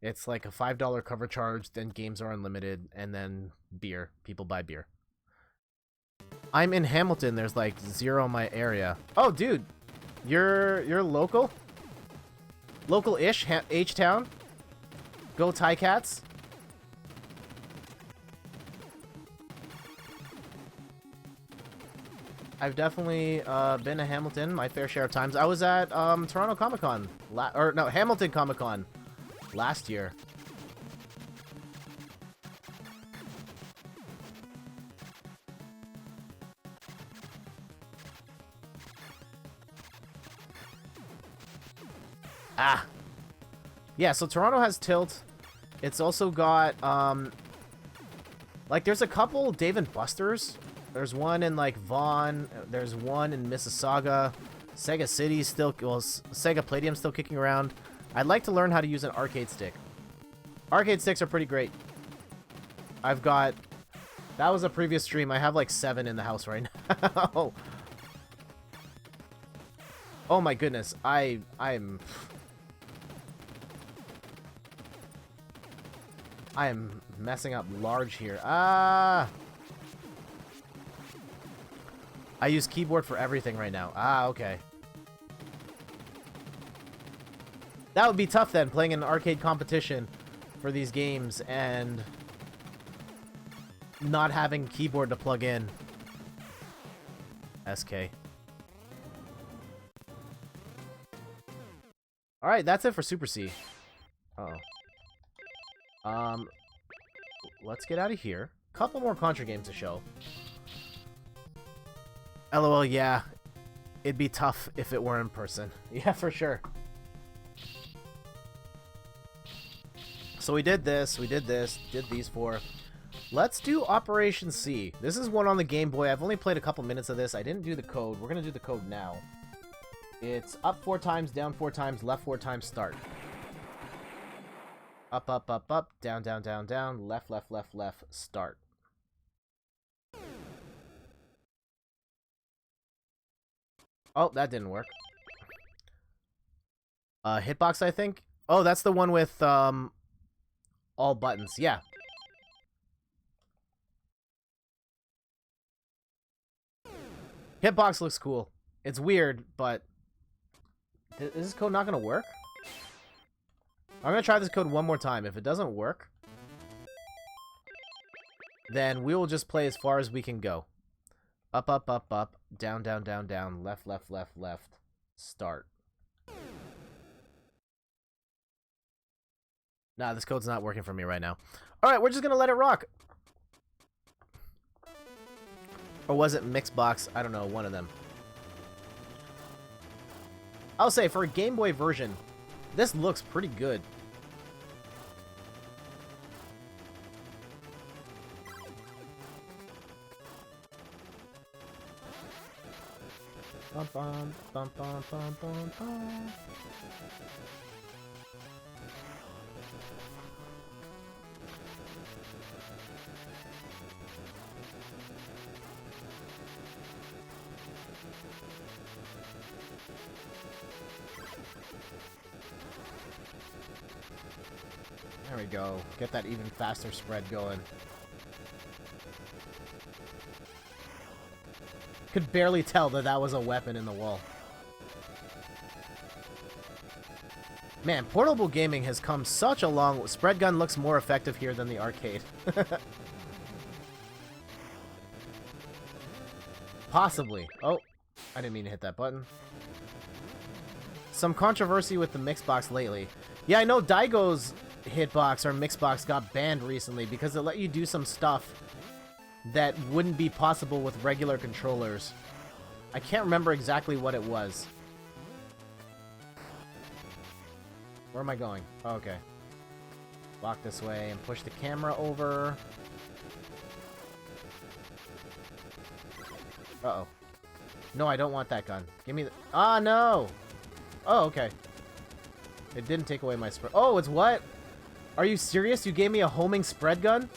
It's like a $5 cover charge, then games are unlimited, and then beer. People buy beer. I'm in Hamilton. There's like 0 in my area. Oh, dude, you're local? Local-ish, H-Town? Go Ticats? I've definitely been to Hamilton my fair share of times. I was at Toronto Comic-Con, Hamilton Comic-Con last year. Ah! Yeah, so Toronto has Tilt. It's also got, like, there's a couple Dave & Buster's. There's one in, like, Vaughan. There's one in Mississauga. Sega City's still... Well, Sega Palladium's still kicking around. I'd like to learn how to use an arcade stick. Arcade sticks are pretty great. I've got... That was a previous stream. I have, like, 7 in the house right now. Oh, my goodness. I'm messing up large here. Ah! I use keyboard for everything right now. Ah, okay. That would be tough then, playing an arcade competition for these games and not having keyboard to plug in. SK. Alright, that's it for Super C. Uh-oh. Let's get out of here. Couple more Contra games to show. LOL, yeah. It'd be tough if it were in person. Yeah, for sure. So we did this, did these 4. Let's do Operation C. This is one on the Game Boy. I've only played a couple minutes of this. I didn't do the code. We're going to do the code now. It's up 4 times, down 4 times, left 4 times, start. Up, up, up, up, down, down, down, down, left, left, left, left, start. Oh, that didn't work. Hitbox, I think? Oh, that's the one with, all buttons. Yeah. Hitbox looks cool. It's weird, but... Is this code not gonna work? I'm gonna try this code one more time. If it doesn't work, then we will just play as far as we can go. Up, up, up, up, down, down, down, down, left, left, left, left, start. Nah, this code's not working for me right now. Alright, we're just gonna let it rock. Or was it Mixbox? I don't know, one of them. I'll say, for a Game Boy version, this looks pretty good. Bum, bum, bum, bum, bum, bum, bum. There There we go. Get that even faster spread going. Could barely tell that that was a weapon in the wall. Man, portable gaming has come such a long way. Spread gun looks more effective here than the arcade. Possibly. Oh, I didn't mean to hit that button. Some controversy with the Mixbox lately. Yeah, I know Daigo's hitbox or Mixbox got banned recently because it let you do some stuff that wouldn't be possible with regular controllers. I can't remember exactly what it was. Where am I going? Oh, okay. Walk this way and push the camera over. Uh-oh. No, I don't want that gun. Give me the... Ah, no! Oh, okay. It didn't take away my spread. Oh, it's what? Are you serious? You gave me a homing spread gun?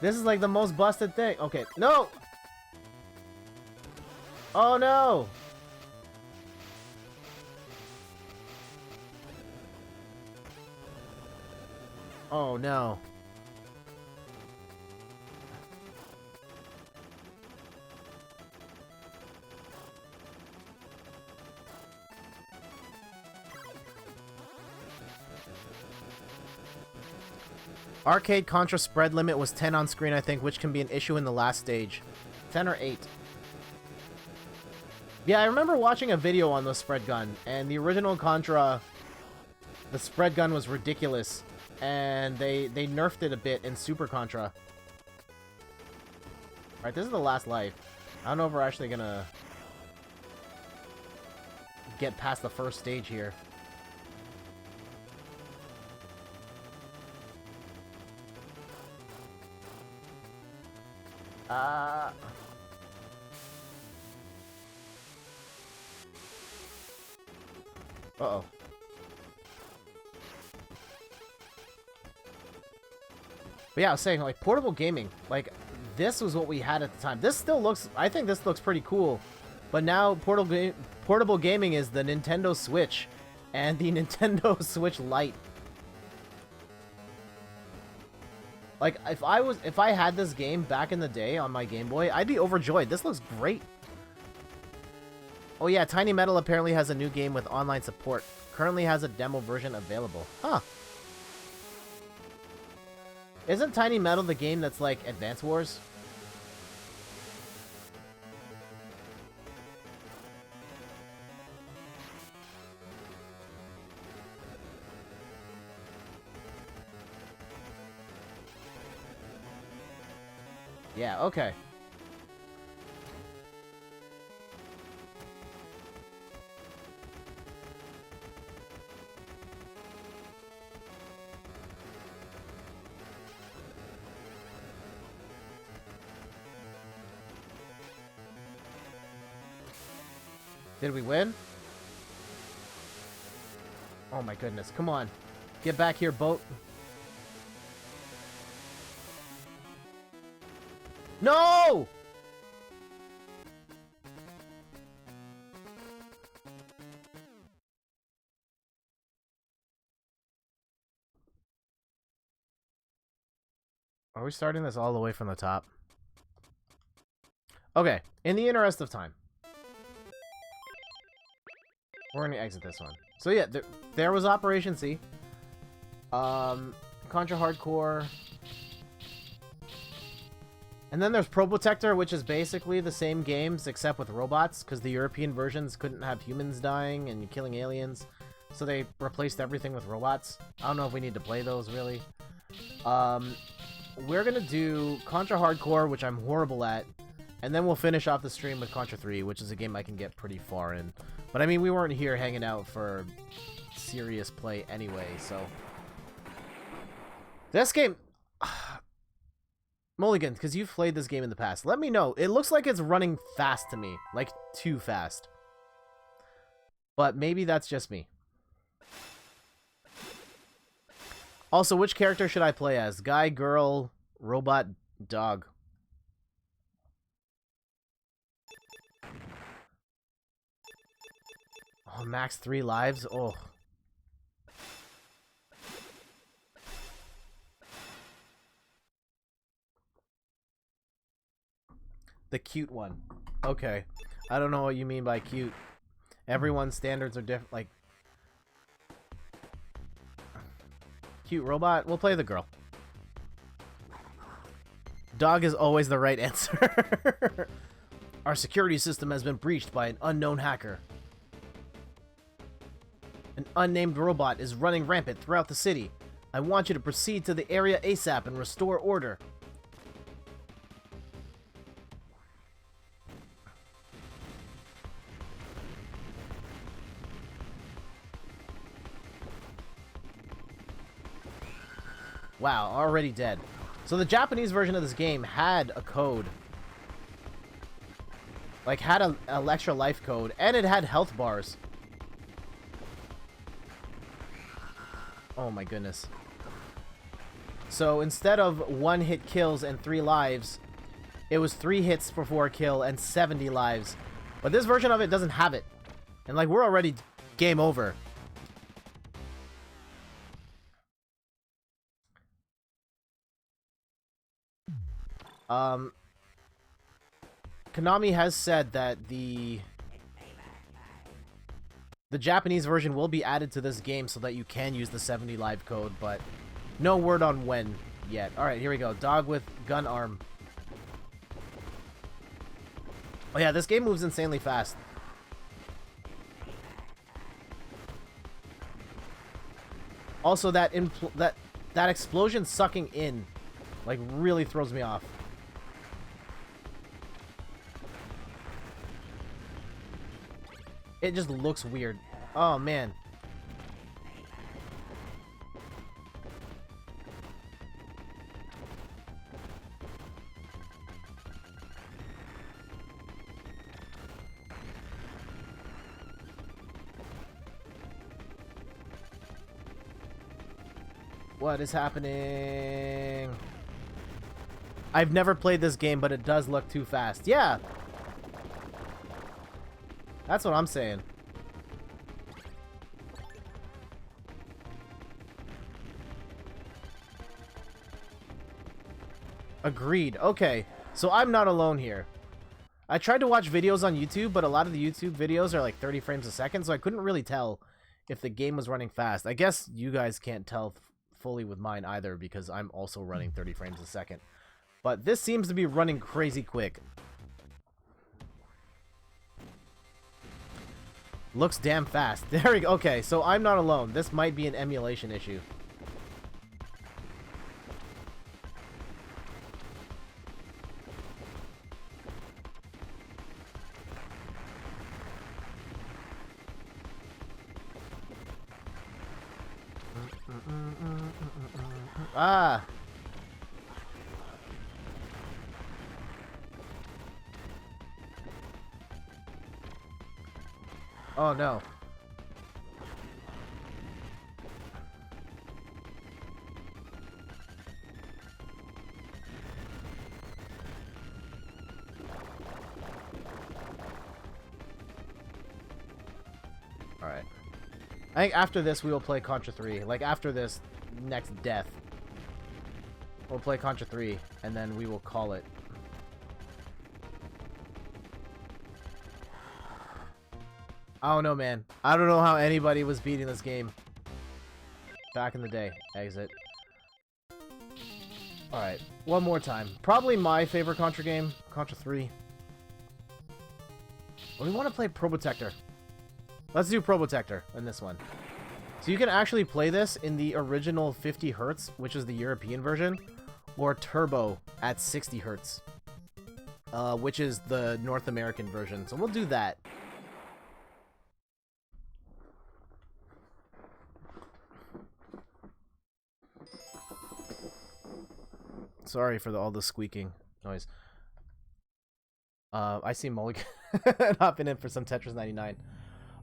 This is like the most busted thing. Okay, no! Oh, no! Oh, no. Arcade Contra spread limit was 10 on screen, I think, which can be an issue in the last stage. 10 or 8. Yeah, I remember watching a video on the spread gun, and the original Contra, the spread gun was ridiculous, and they nerfed it a bit in Super Contra. Alright, this is the last life. I don't know if we're actually gonna get past the first stage here. Uh-oh. But yeah, I was saying, like, portable gaming, like, this was what we had at the time. This still looks, I think this looks pretty cool. But now, portable gaming is the Nintendo Switch and the Nintendo Switch Lite. Like, if I had this game back in the day on my Game Boy, I'd be overjoyed. This looks great. Oh yeah, Tiny Metal apparently has a new game with online support. Currently has a demo version available. Huh. Isn't Tiny Metal the game that's like Advance Wars? Yeah, okay. Did we win? Oh my goodness, come on. Get back here, boat. No! Are we starting this all the way from the top? Okay, in the interest of time, we're going to exit this one. So yeah, there was Operation C. Contra Hardcore. And then there's Pro Protector, which is basically the same games except with robots, because the European versions couldn't have humans dying and killing aliens. So they replaced everything with robots. I don't know if we need to play those, really. We're going to do Contra Hardcore, which I'm horrible at. And then we'll finish off the stream with Contra 3, which is a game I can get pretty far in. But I mean, we weren't here hanging out for serious play anyway, so... This game... Mulligan, because you've played this game in the past, let me know. It looks like it's running fast to me. Like, too fast. But maybe that's just me. Also, which character should I play as? Guy, girl, robot, dog? Oh, max 3 lives? Oh. The cute one. Okay. I don't know what you mean by cute. Everyone's standards are different. Like, cute robot? We'll play the girl. Dog is always the right answer. Our security system has been breached by an unknown hacker. An unnamed robot is running rampant throughout the city. I want you to proceed to the area ASAP and restore order. Wow, already dead. So the Japanese version of this game had a code. Like, had an extra life code, and it had health bars. Oh my goodness. So instead of 1 hit kills and 3 lives, it was 3 hits before a kill and 70 lives. But this version of it doesn't have it. And like, we're already game over. Konami has said that the Japanese version will be added to this game so that you can use the 70 live code, but no word on when yet. Alright, here we go. Dog with gun arm. Oh yeah, this game moves insanely fast. Also, that explosion sucking in, like, really throws me off. It just looks weird. Oh, man. What is happening? I've never played this game, but it does look too fast. Yeah. That's what I'm saying. Agreed. Okay. So I'm not alone here. I tried to watch videos on YouTube, but a lot of the YouTube videos are like 30 frames a second, so I couldn't really tell if the game was running fast. I guess you guys can't tell fully with mine either, because I'm also running 30 frames a second. But this seems to be running crazy quick. Looks damn fast. There we go. Okay, so I'm not alone. This might be an emulation issue. Ah! Oh no. Alright. I think after this we will play Contra 3. Like, after this next death, we'll play Contra 3, and then we will call it. I don't know, man. I don't know how anybody was beating this game back in the day. Exit. Alright, one more time. Probably my favorite Contra game, Contra 3. We want to play Probotector. Let's do Probotector in this one. So you can actually play this in the original 50 Hz, which is the European version, or Turbo at 60 Hz, which is the North American version. So we'll do that. Sorry for all the squeaking noise. I see Mulligan hopping in for some Tetris 99.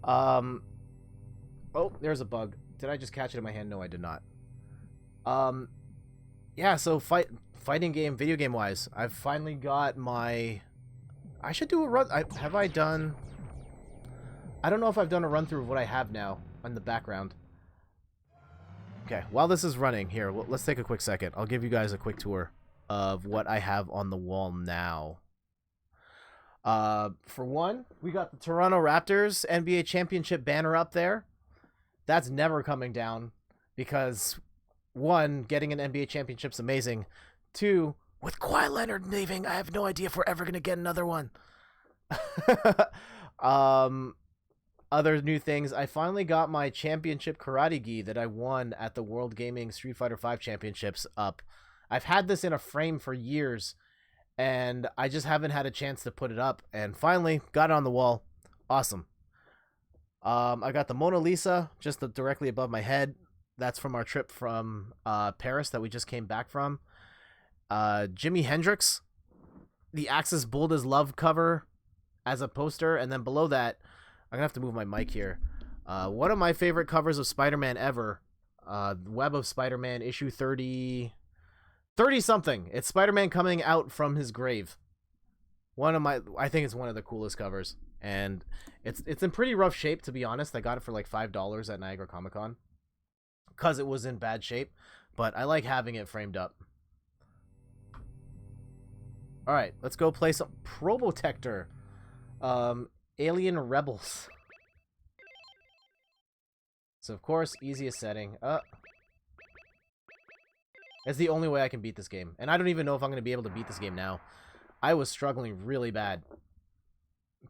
Oh, there's a bug. Did I just catch it in my hand? No, I did not. Yeah, so fighting game, video game wise, I've finally got my... I should do a run... Have I done... I don't know if I've done a run through of what I have now in the background. Okay, while this is running, here, let's take a quick second. I'll give you guys a quick tour of what I have on the wall now. For one, we got the Toronto Raptors NBA championship banner up there. That's never coming down because, one, getting an NBA championship's amazing. Two, with Kawhi Leonard leaving, I have no idea if we're ever going to get another one. Other new things, I finally got my championship karate gi that I won at the World Gaming Street Fighter V Championships up. I've had this in a frame for years, and I just haven't had a chance to put it up, and finally got it on the wall. Awesome. I got the Mona Lisa just directly above my head. That's from our trip from Paris that we just came back from. Jimi Hendrix, the Axis Bold as Love cover as a poster, and then below that, I'm gonna have to move my mic here. One of my favorite covers of Spider-Man ever, Web of Spider-Man issue 30 something. It's Spider-Man coming out from his grave. I think it's one of the coolest covers, and it's in pretty rough shape, to be honest. I got it for like $5 at Niagara Comic Con because it was in bad shape, but I like having it framed up. All right, let's go play some Probotector. Alien Rebels. So of course, easiest setting. It's the only way I can beat this game. And I don't even know if I'm going to be able to beat this game now. I was struggling really bad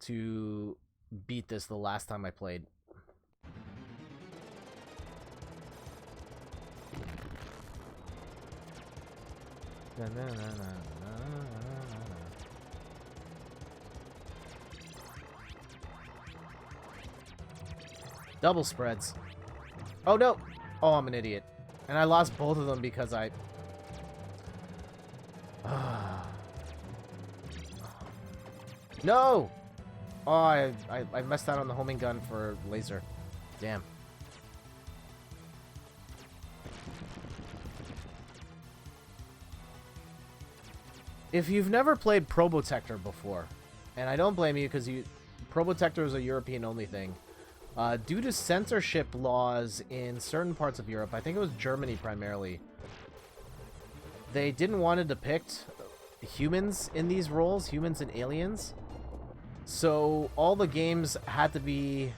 to beat this the last time I played. Double spreads. Oh no! Oh, I'm an idiot. And I lost both of them because I... No! Oh, I messed out on the homing gun for laser. Damn. If you've never played Probotector before, and I don't blame you because Probotector is a European-only thing, due to censorship laws in certain parts of Europe, I think it was Germany primarily, they didn't want to depict humans in these roles, humans and aliens. So all the games had to be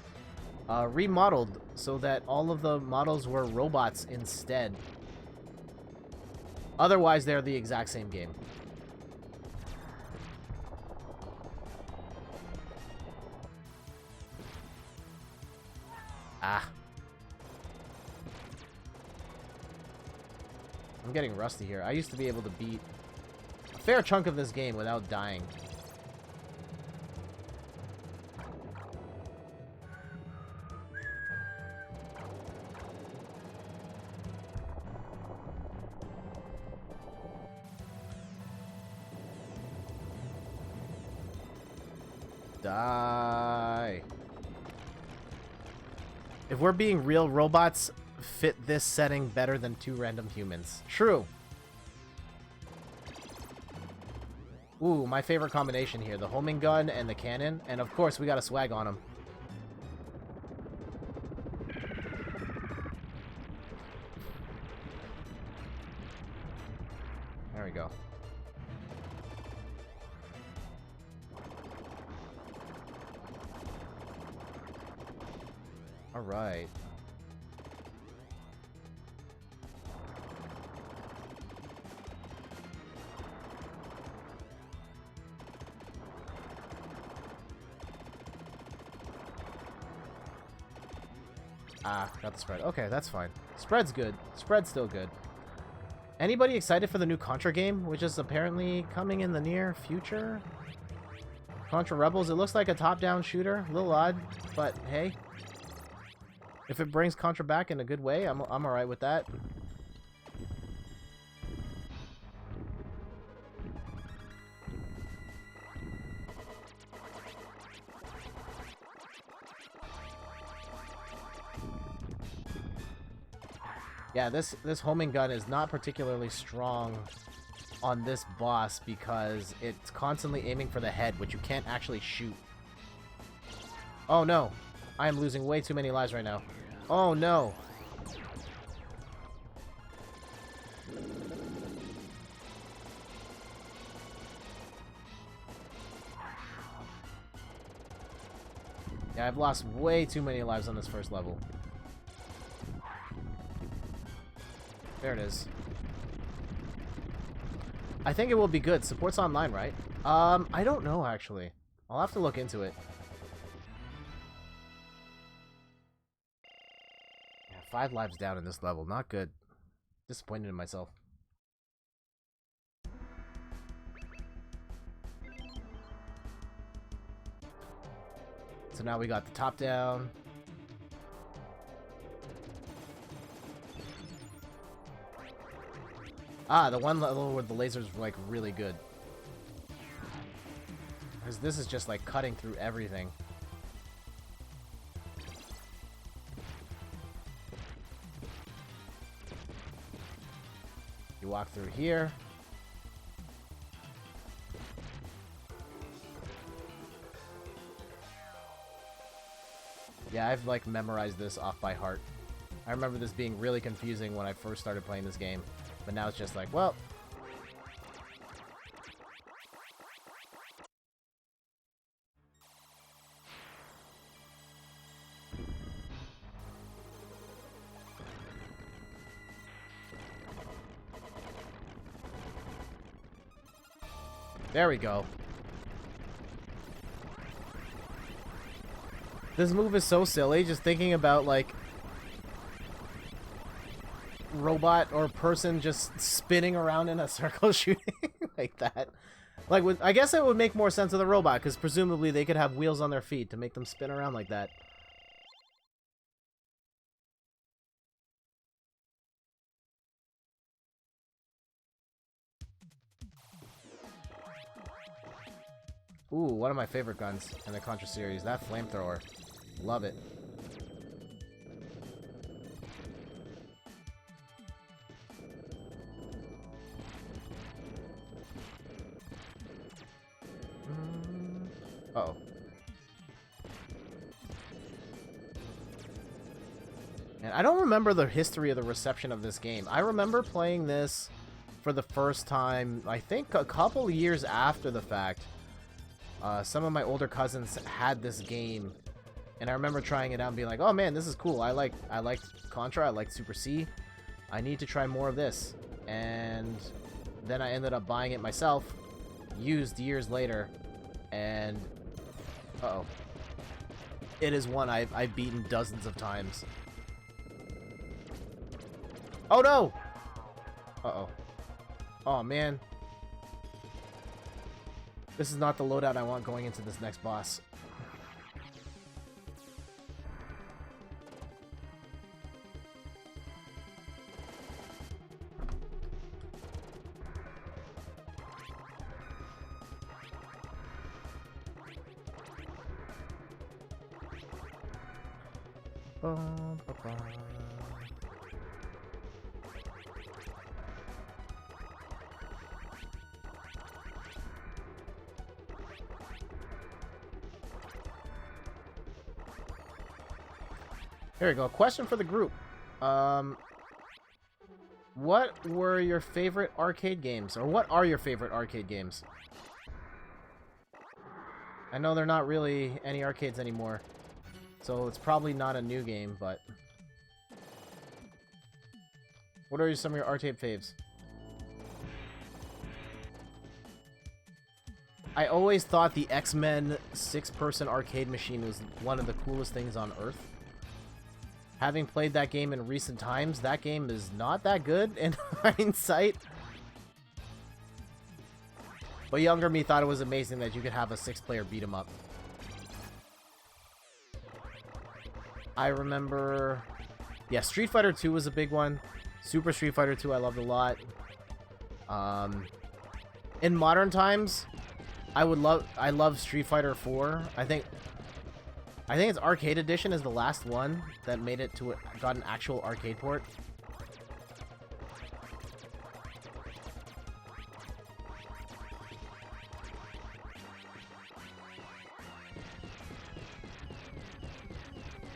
remodeled so that all of the models were robots instead. Otherwise, they're the exact same game. Ah. I'm getting rusty here. I used to be able to beat a fair chunk of this game without dying. Die. If we're being real, robots fit this setting better than two random humans. True. Ooh, my favorite combination here. The homing gun and the cannon. And of course, we got a swag on him. There we go. All right. Ah, got the spread. Okay, that's fine. Spread's good. Spread's still good. Anybody excited for the new Contra game, which is apparently coming in the near future? Contra Rebels. It looks like a top-down shooter. A little odd, but hey. If it brings Contra back in a good way, I'm alright with that. Yeah, this homing gun is not particularly strong on this boss because it's constantly aiming for the head, which you can't actually shoot. Oh no. I am losing way too many lives right now. Oh no. Yeah, I've lost way too many lives on this first level. There it is. I think it will be good. Support's online, right? I don't know, actually. I'll have to look into it. Yeah, 5 lives down in this level. Not good. Disappointed in myself. So now we got the top down. Ah, the one level where the lasers were like really good. Because this is just like cutting through everything. You walk through here. Yeah, I've like memorized this off by heart. I remember this being really confusing when I first started playing this game, but now it's just like, well... There we go. This move is so silly, just thinking about, like, robot or person just spinning around in a circle shooting like that. Like, I guess it would make more sense with a robot, because presumably they could have wheels on their feet to make them spin around like that. Ooh, one of my favorite guns in the Contra series, that flamethrower. Love it. Uh-oh. And I don't remember the history of the reception of this game. I remember playing this for the first time, I think a couple years after the fact. Some of my older cousins had this game, and I remember trying it out and being like, oh man, this is cool. I liked Contra, I liked Super C. I need to try more of this. And then I ended up buying it myself, used years later, and uh-oh. It is one I've beaten dozens of times. Oh no! Uh-oh. Oh man. This is not the loadout I want going into this next boss. Here we go. Question for the group. What were your favorite arcade games? Or what are your favorite arcade games? I know they're not really any arcades anymore, so it's probably not a new game, but... What are some of your arcade faves? I always thought the X-Men 6-person arcade machine was one of the coolest things on Earth. Having played that game in recent times, that game is not that good in hindsight. But younger me thought it was amazing that you could have a 6-player beat 'em up. I remember... Yeah, Street Fighter 2 was a big one. Super Street Fighter 2 I loved a lot. In modern times, I love Street Fighter 4. I think its arcade edition is the last one that made it to got an actual arcade port.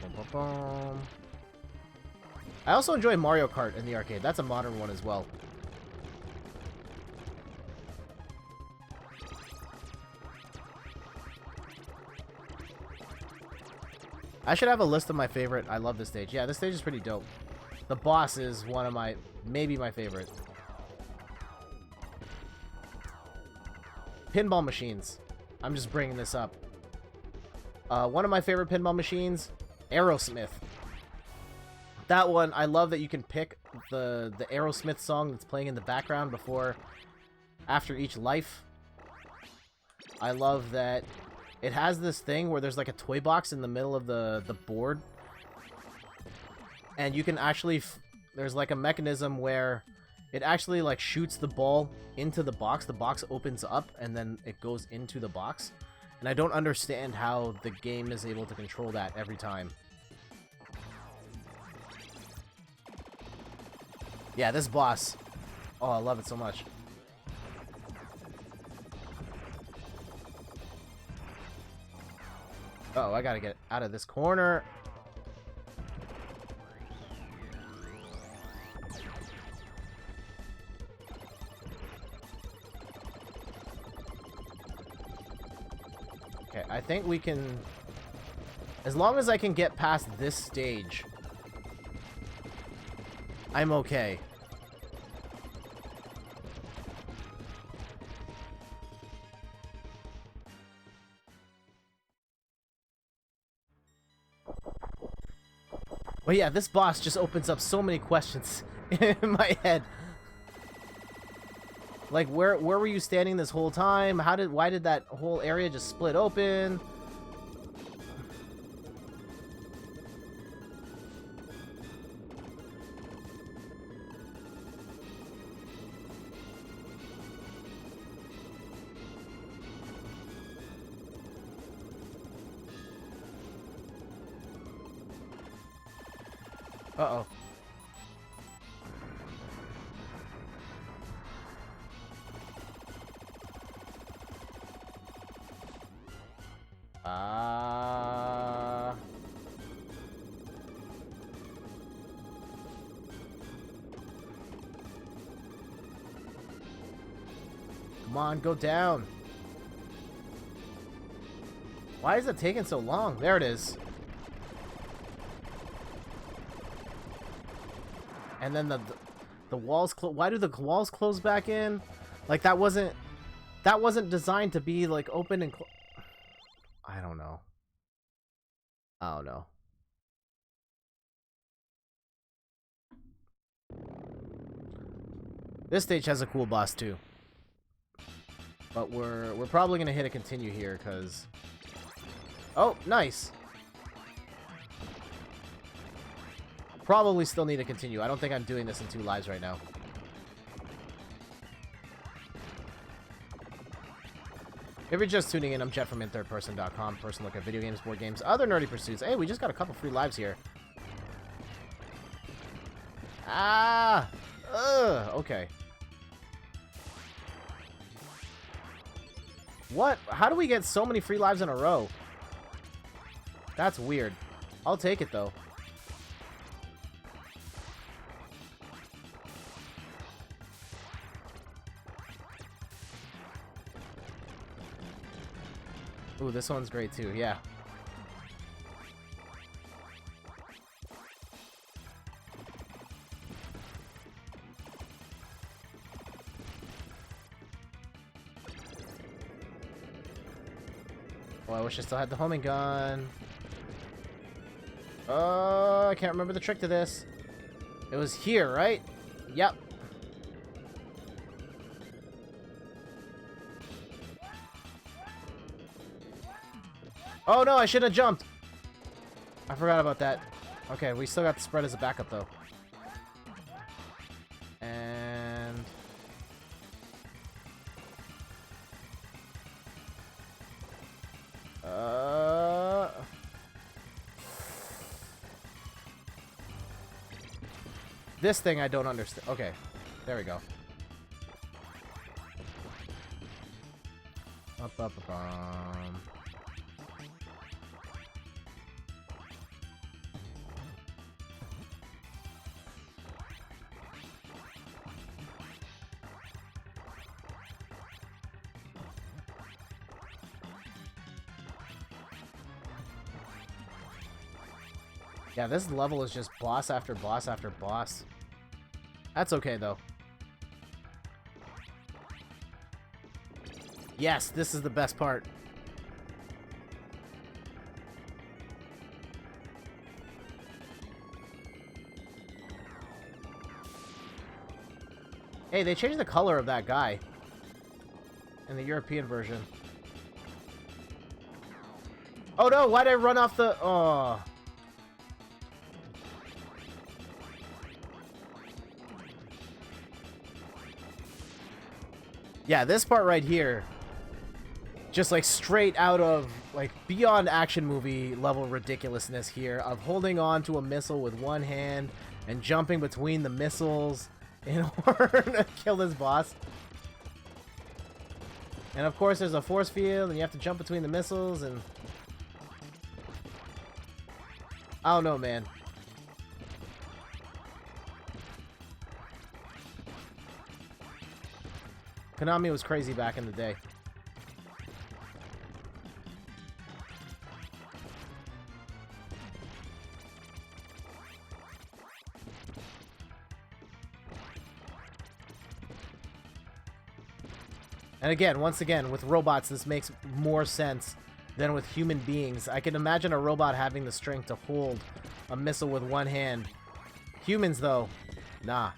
Boom, boom, boom. I also enjoy Mario Kart in the arcade. That's a modern one as well. I should have a list of my favorite. I love this stage. Yeah, this stage is pretty dope. The boss is one of my, maybe my favorite. Pinball machines. I'm just bringing this up. One of my favorite pinball machines, Aerosmith. That one, I love that you can pick the Aerosmith song that's playing in the background after each life. I love that it has this thing where there's like a toy box in the middle of the board. And you can actually, there's like a mechanism where it actually like shoots the ball into the box. The box opens up and then it goes into the box. And I don't understand how the game is able to control that every time. Yeah, this boss. Oh, I love it so much. Uh-oh, I gotta get out of this corner. Okay, I think we can... As long as I can get past this stage, I'm okay. But yeah, this boss just opens up so many questions in my head. Like, where were you standing this whole time? Why did that whole area just split open? Uh-oh. Come on, go down. Why is it taking so long? There it is. And then the walls close. Why do the walls close back in? Like that wasn't designed to be like open and I don't know. I don't know. This stage has a cool boss too. But we're probably gonna hit a continue here because... Oh, nice. Probably still need to continue. I don't think I'm doing this in 2 lives right now. If you're just tuning in, I'm Jet from inthirdperson.com. Personal look at video games, board games, other nerdy pursuits. Hey, we just got a couple free lives here. Ah! Ugh, okay. What? How do we get so many free lives in a row? That's weird. I'll take it, though. Ooh, this one's great, too. Yeah. Oh, I wish I still had the homing gun. Oh, I can't remember the trick to this. It was here, right? Yep. Oh no, I should have jumped. I forgot about that. Okay, we still got the spread as a backup though. And... This thing I don't understand. Okay, there we go. Up, up, up, Yeah, this level is just boss after boss after boss. That's okay, though. Yes, this is the best part. Hey, they changed the color of that guy in the European version. Oh no, why'd I run off the... Oh. Yeah, this part right here, just like straight out of, like, beyond action movie level ridiculousness here, of holding on to a missile with one hand and jumping between the missiles in order to kill this boss. And of course there's a force field and you have to jump between the missiles and... I don't know, man. Konami was crazy back in the day. And again, once again, with robots, this makes more sense than with human beings. I can imagine a robot having the strength to hold a missile with one hand. Humans, though, nah.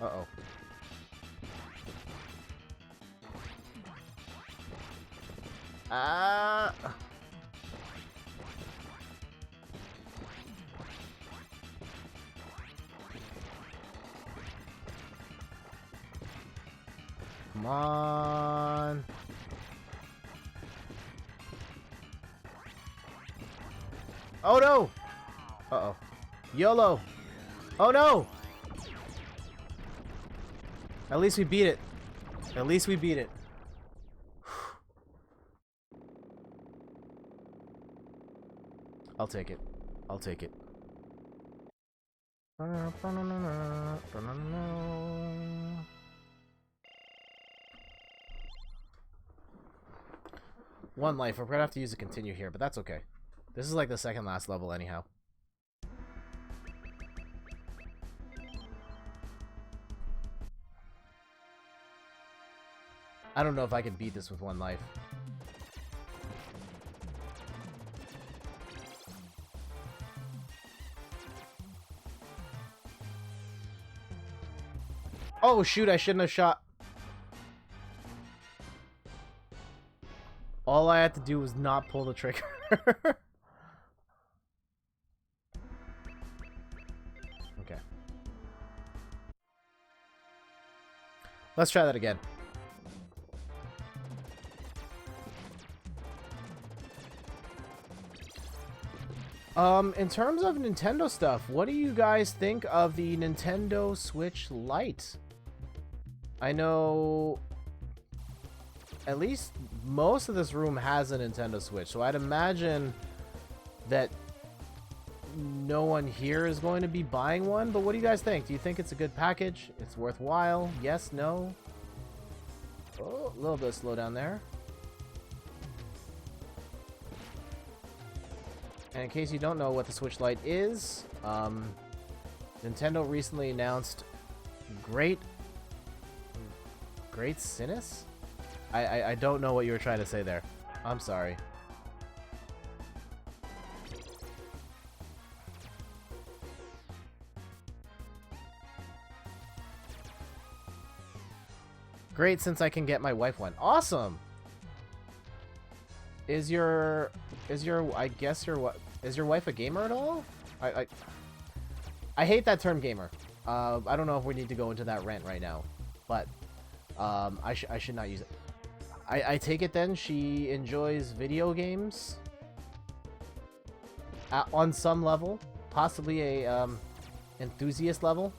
Uh-oh. Come on. Oh no! Uh-oh. YOLO! Oh no! At least we beat it. At least we beat it. I'll take it. I'll take it. One life. We're gonna have to use a continue here, but that's okay. This is like the second last level anyhow. I don't know if I can beat this with one life. Oh shoot, I shouldn't have shot. All I had to do was not pull the trigger. Okay. Let's try that again. In terms of Nintendo stuff, what do you guys think of the Nintendo Switch Lite? I know at least most of this room has a Nintendo Switch, so I'd imagine that no one here is going to be buying one, but what do you guys think? Do you think it's a good package? It's worthwhile? Yes? No? Oh, a little bit of slowdown there. And in case you don't know what the Switch Lite is, Nintendo recently announced Great Sinus? I don't know what you were trying to say there. I'm sorry. Great, since I can get my wife one. Awesome! Is your wife a gamer at all? I hate that term gamer. I don't know if we need to go into that rant right now, but I should not use it. I take it then she enjoys video games on some level, possibly a enthusiast level.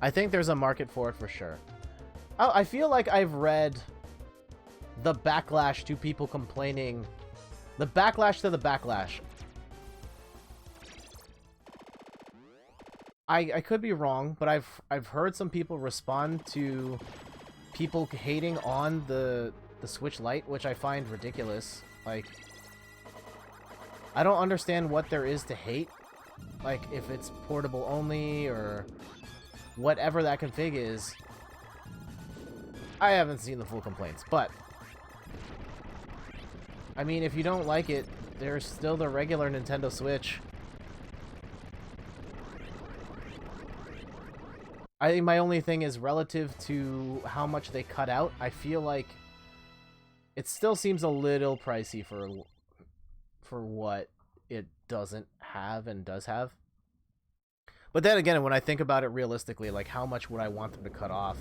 I think there's a market for it for sure. Oh, I feel like I've read the backlash to people complaining. The backlash to the backlash. I could be wrong, but I've heard some people respond to people hating on the Switch Lite, which I find ridiculous. Like, I don't understand what there is to hate. Like, if it's portable only or whatever that config is. I haven't seen the full complaints, but I mean, if you don't like it, there's still the regular Nintendo Switch. I think my only thing is relative to how much they cut out. I feel like it still seems a little pricey for what it doesn't have and does have. But then again, when I think about it realistically, like, how much would I want them to cut off?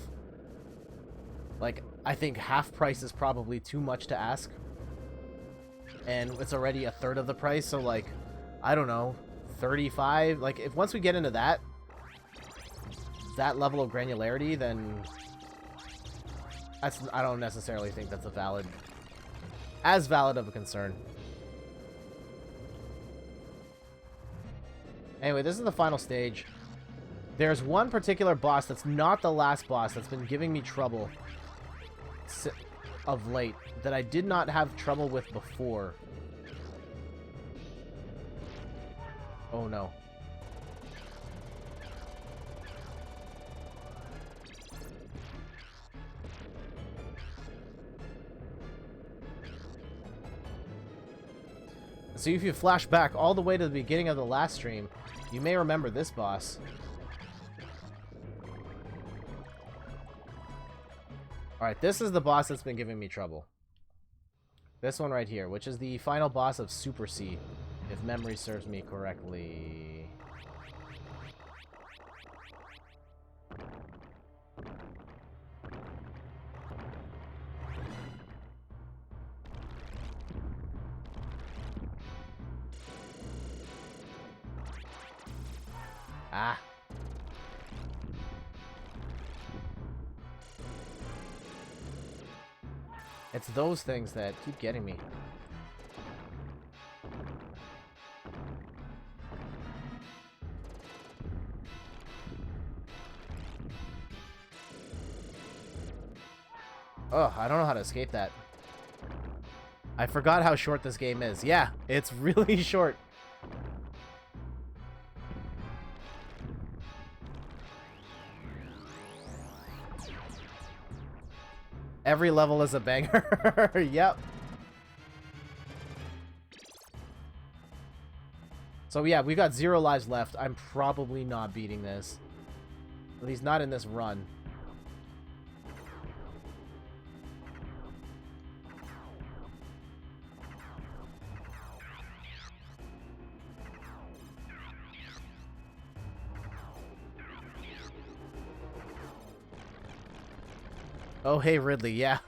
Like, I think half price is probably too much to ask. And it's already a third of the price, so, like, I don't know, 35? Like, if once we get into that level of granularity, then I don't necessarily think that's as valid of a concern. Anyway, this is the final stage. There's one particular boss that's not the last boss that's been giving me trouble of late that I did not have trouble with before. Oh no. So if you flash back all the way to the beginning of the last stream, you may remember this boss. Alright, this is the boss that's been giving me trouble. This one right here, which is the final boss of Super C, if memory serves me correctly. Ah. It's those things that keep getting me. Ugh, I don't know how to escape that. I forgot how short this game is. Yeah, it's really short. Every level is a banger. Yep. So yeah, we've got 0 lives left. I'm probably not beating this. At least not in this run. Oh, hey, Ridley, yeah.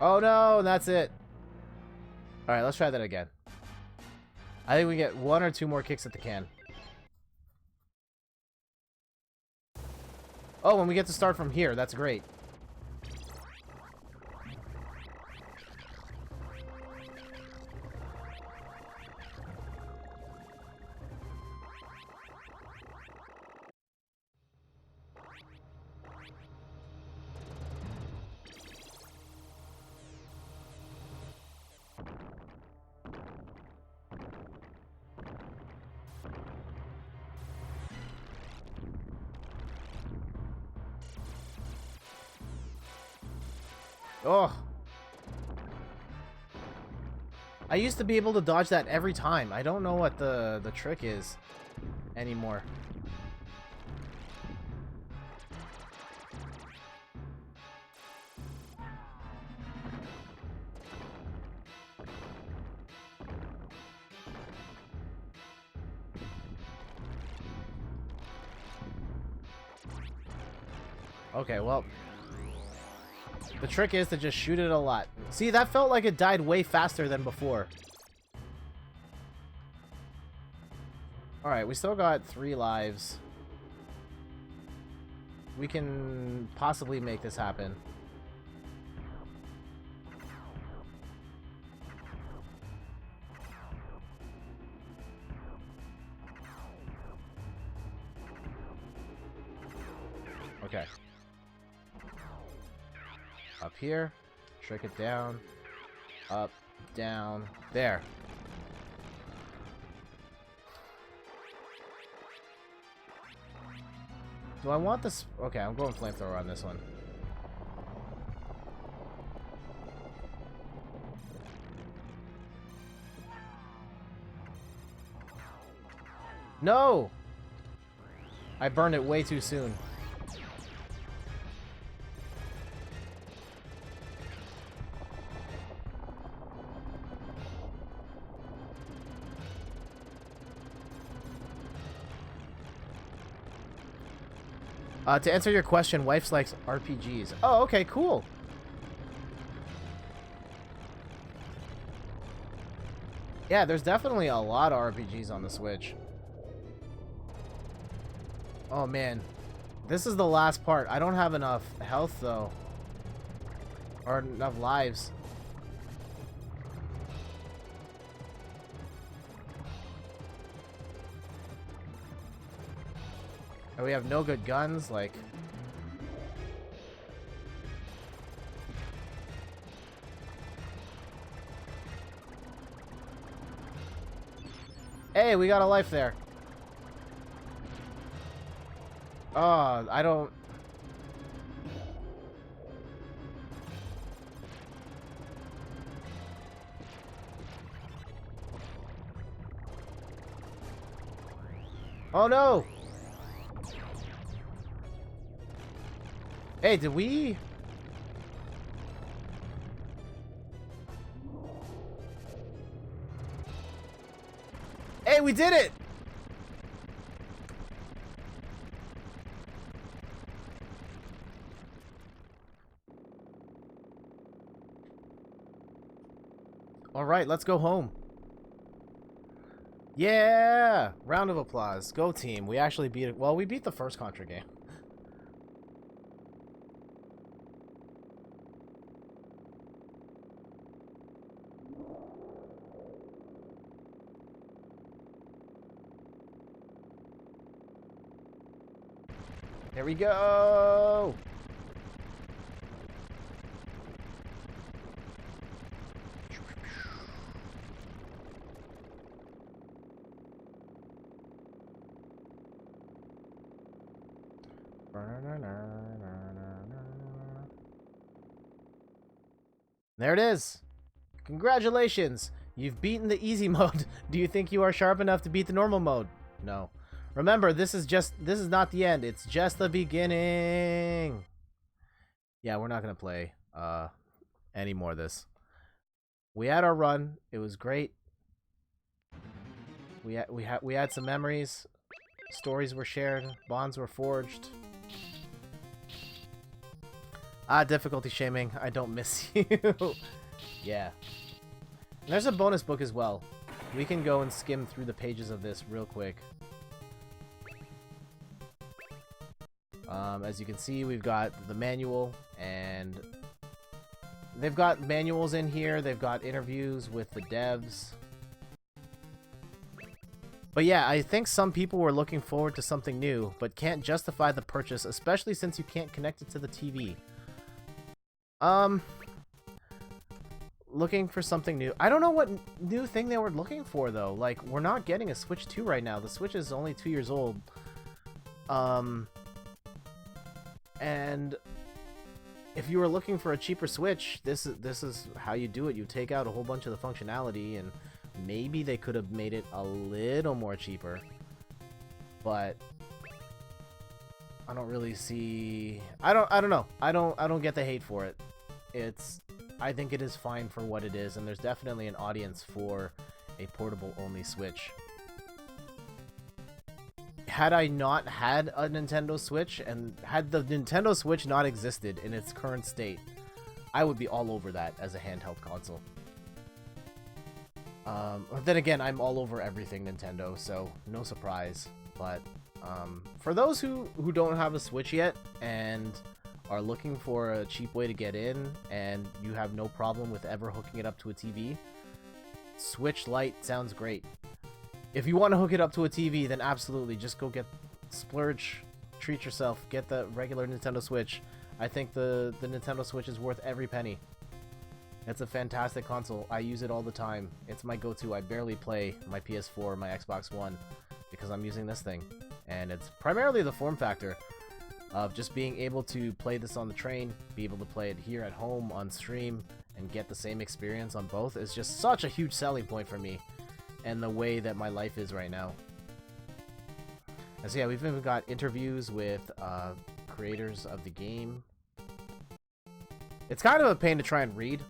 Oh, no, that's it. All right, let's try that again. I think we get 1 or 2 more kicks at the can. Oh, and we get to start from here. That's great. Oh. I used to be able to dodge that every time. I don't know what the trick is anymore. Okay, well, the trick is to just shoot it a lot. See, that felt like it died way faster than before. Alright, we still got 3 lives. We can possibly make this happen. Okay. Up here. Trick it down. Up. Down. There. Do I want this? Okay, I'm going flamethrower on this one. No! I burned it way too soon. To answer your question, wife likes RPGs. Oh, okay, cool. Yeah, there's definitely a lot of RPGs on the Switch. Oh, man. This is the last part. I don't have enough health, though. Or enough lives. And we have no good guns, like... Hey, we got a life there. Oh, I don't... Oh, no! Hey, did we... Hey, we did it! Alright, let's go home. Yeah! Round of applause. Go team. We actually beat it. Well, we beat the first Contra game. Here we go! There it is! Congratulations! You've beaten the easy mode. Do you think you are sharp enough to beat the normal mode? No. Remember, this is not the end. It's just the beginning. Yeah, we're not gonna play any more of this. We had our run. It was great. We had some memories. Stories were shared. Bonds were forged. Difficulty shaming. I don't miss you. Yeah. And there's a bonus book as well. We can go and skim through the pages of this real quick. As you can see, we've got the manual, and they've got manuals in here. They've got interviews with the devs. But yeah, I think some people were looking forward to something new, but can't justify the purchase, especially since you can't connect it to the TV. Looking for something new. I don't know what new thing they were looking for, though. Like, we're not getting a Switch 2 right now. The Switch is only 2 years old. And if you were looking for a cheaper Switch, this is how you do it. You take out a whole bunch of the functionality, and maybe they could have made it a little more cheaper. But I don't really see... I don't know. I don't get the hate for it. I think it is fine for what it is, and there's definitely an audience for a portable-only Switch. Had I not had a Nintendo Switch, and had the Nintendo Switch not existed in its current state, I would be all over that as a handheld console. Then again, I'm all over everything Nintendo, so no surprise. But for those who don't have a Switch yet and are looking for a cheap way to get in, and you have no problem with ever hooking it up to a TV, Switch Lite sounds great. If you want to hook it up to a TV, then absolutely, just go splurge, treat yourself, get the regular Nintendo Switch. I think the Nintendo Switch is worth every penny. It's a fantastic console. I use it all the time. It's my go-to. I barely play my PS4, my Xbox One, because I'm using this thing. And it's primarily the form factor of just being able to play this on the train, be able to play it here at home on stream, and get the same experience on both is just such a huge selling point for me and the way that my life is right now. And so yeah, we've even got interviews with creators of the game. It's kind of a pain to try and read,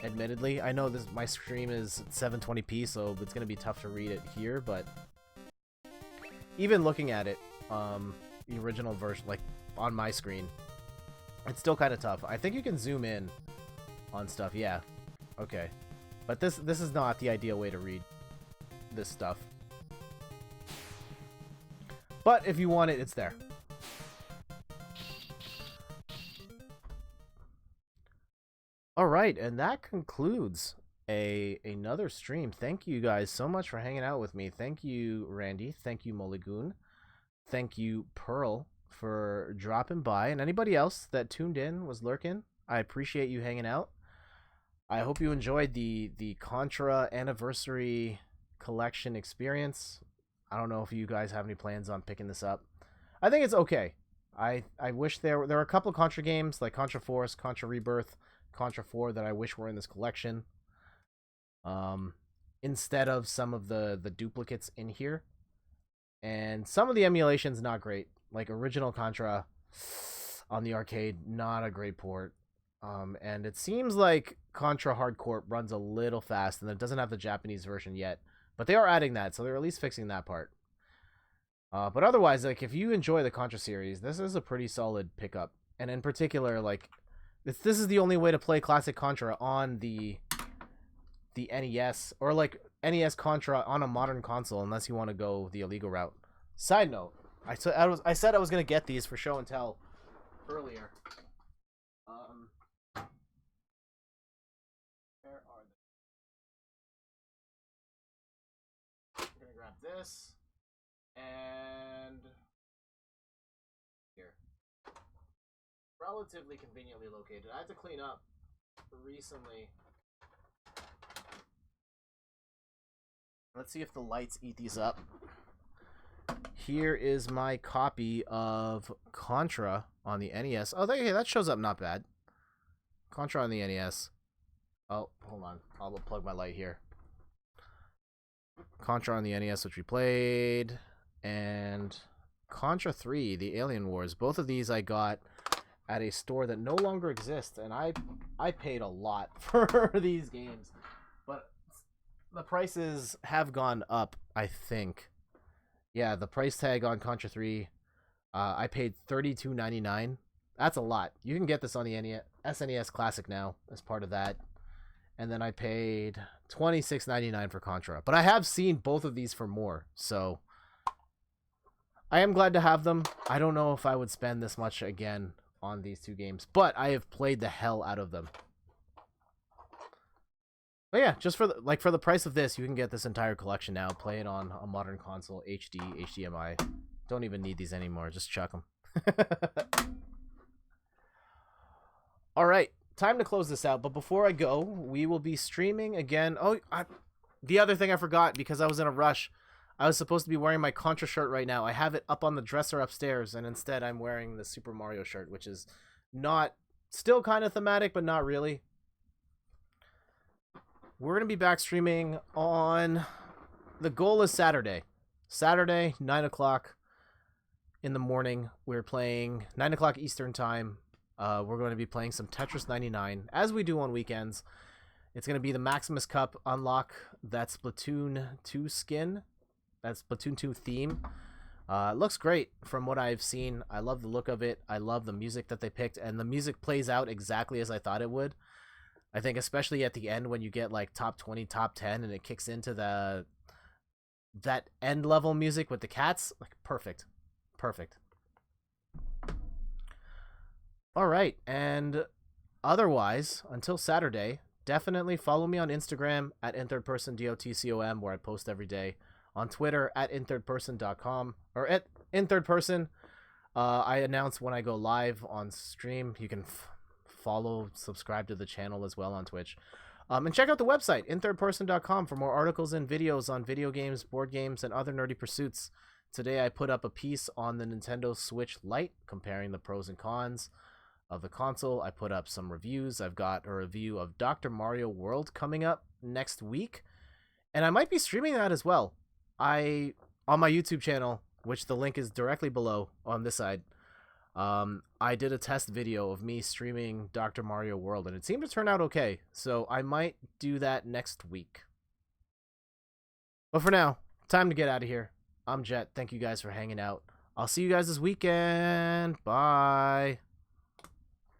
admittedly. I know my stream is 720p, so it's going to be tough to read it here, but even looking at it, the original version, like on my screen, it's still kind of tough. I think you can zoom in on stuff, yeah. Okay. But this is not the ideal way to read this stuff. But if you want it, it's there. Alright, and that concludes another stream. Thank you guys so much for hanging out with me. Thank you, Randy. Thank you, Mulligoon. Thank you, Pearl, for dropping by. And anybody else that tuned in, was lurking, I appreciate you hanging out. I hope you enjoyed the Contra Anniversary Collection experience. I don't know if you guys have any plans on picking this up. I think it's okay. I wish there were a couple of Contra games, like Contra Force, Contra Rebirth, Contra 4, that I wish were in this collection. Instead of some of the duplicates in here. And some of the emulation's not great. Like original Contra on the arcade, not a great port. And it seems like Contra Hardcore runs a little fast, and it doesn't have the Japanese version yet. But they are adding that, so they're at least fixing that part. But otherwise, like, if you enjoy the Contra series, this is a pretty solid pickup. And in particular, like, this is the only way to play classic Contra on the NES, or like NES Contra on a modern console, unless you want to go the illegal route. Side note, I said I was gonna get these for show and tell earlier. Where are they? I'm gonna grab this and here. Relatively conveniently located. I had to clean up recently. Let's see if the lights eat these up. Here is my copy of Contra on the NES. Oh, that shows up not bad. Contra on the NES. Oh, hold on. I'll plug my light here. Contra on the NES, which we played. And Contra 3, the Alien Wars. Both of these I got at a store that no longer exists. And I paid a lot for these games. But the prices have gone up, I think. Yeah, the price tag on Contra 3, I paid $32.99. That's a lot. You can get this on the SNES Classic now as part of that. And then I paid $26.99 for Contra. But I have seen both of these for more, so I am glad to have them. I don't know if I would spend this much again on these two games, but I have played the hell out of them. But yeah, just for the price of this, you can get this entire collection now. Play it on a modern console, HD, HDMI. Don't even need these anymore. Just chuck them. All right, time to close this out. But before I go, we will be streaming again. Oh, the other thing I forgot, because I was in a rush. I was supposed to be wearing my Contra shirt right now. I have it up on the dresser upstairs, and instead I'm wearing the Super Mario shirt, which is still kind of thematic, but not really. We're going to be back streaming on, the goal is Saturday. Saturday, 9 o'clock in the morning. We're playing 9 o'clock Eastern time. We're going to be playing some Tetris 99, as we do on weekends. It's going to be the Maximus Cup unlock, that Splatoon 2 skin. That Splatoon 2 theme. It looks great from what I've seen. I love the look of it. I love the music that they picked, and the music plays out exactly as I thought it would. I think especially at the end when you get like top 20, top 10, and it kicks into that end level music with the cats, like perfect. Perfect. All right, and otherwise, until Saturday, definitely follow me on Instagram at inthirdpersondotcom, where I post every day. On Twitter at inthirdperson.com or at inthirdperson. I announce when I go live on stream. You can follow, subscribe to the channel as well on Twitch. And check out the website, inthirdperson.com, for more articles and videos on video games, board games, and other nerdy pursuits. Today I put up a piece on the Nintendo Switch Lite, comparing the pros and cons of the console. I put up some reviews. I've got a review of Dr. Mario World coming up next week, and I might be streaming that as well. On my YouTube channel, which the link is directly below on this side, I did a test video of me streaming Dr. Mario World, and it seemed to turn out okay, so I might do that next week. But for now, time to get out of here. I'm Jet. Thank you guys for hanging out. I'll see you guys this weekend. Bye.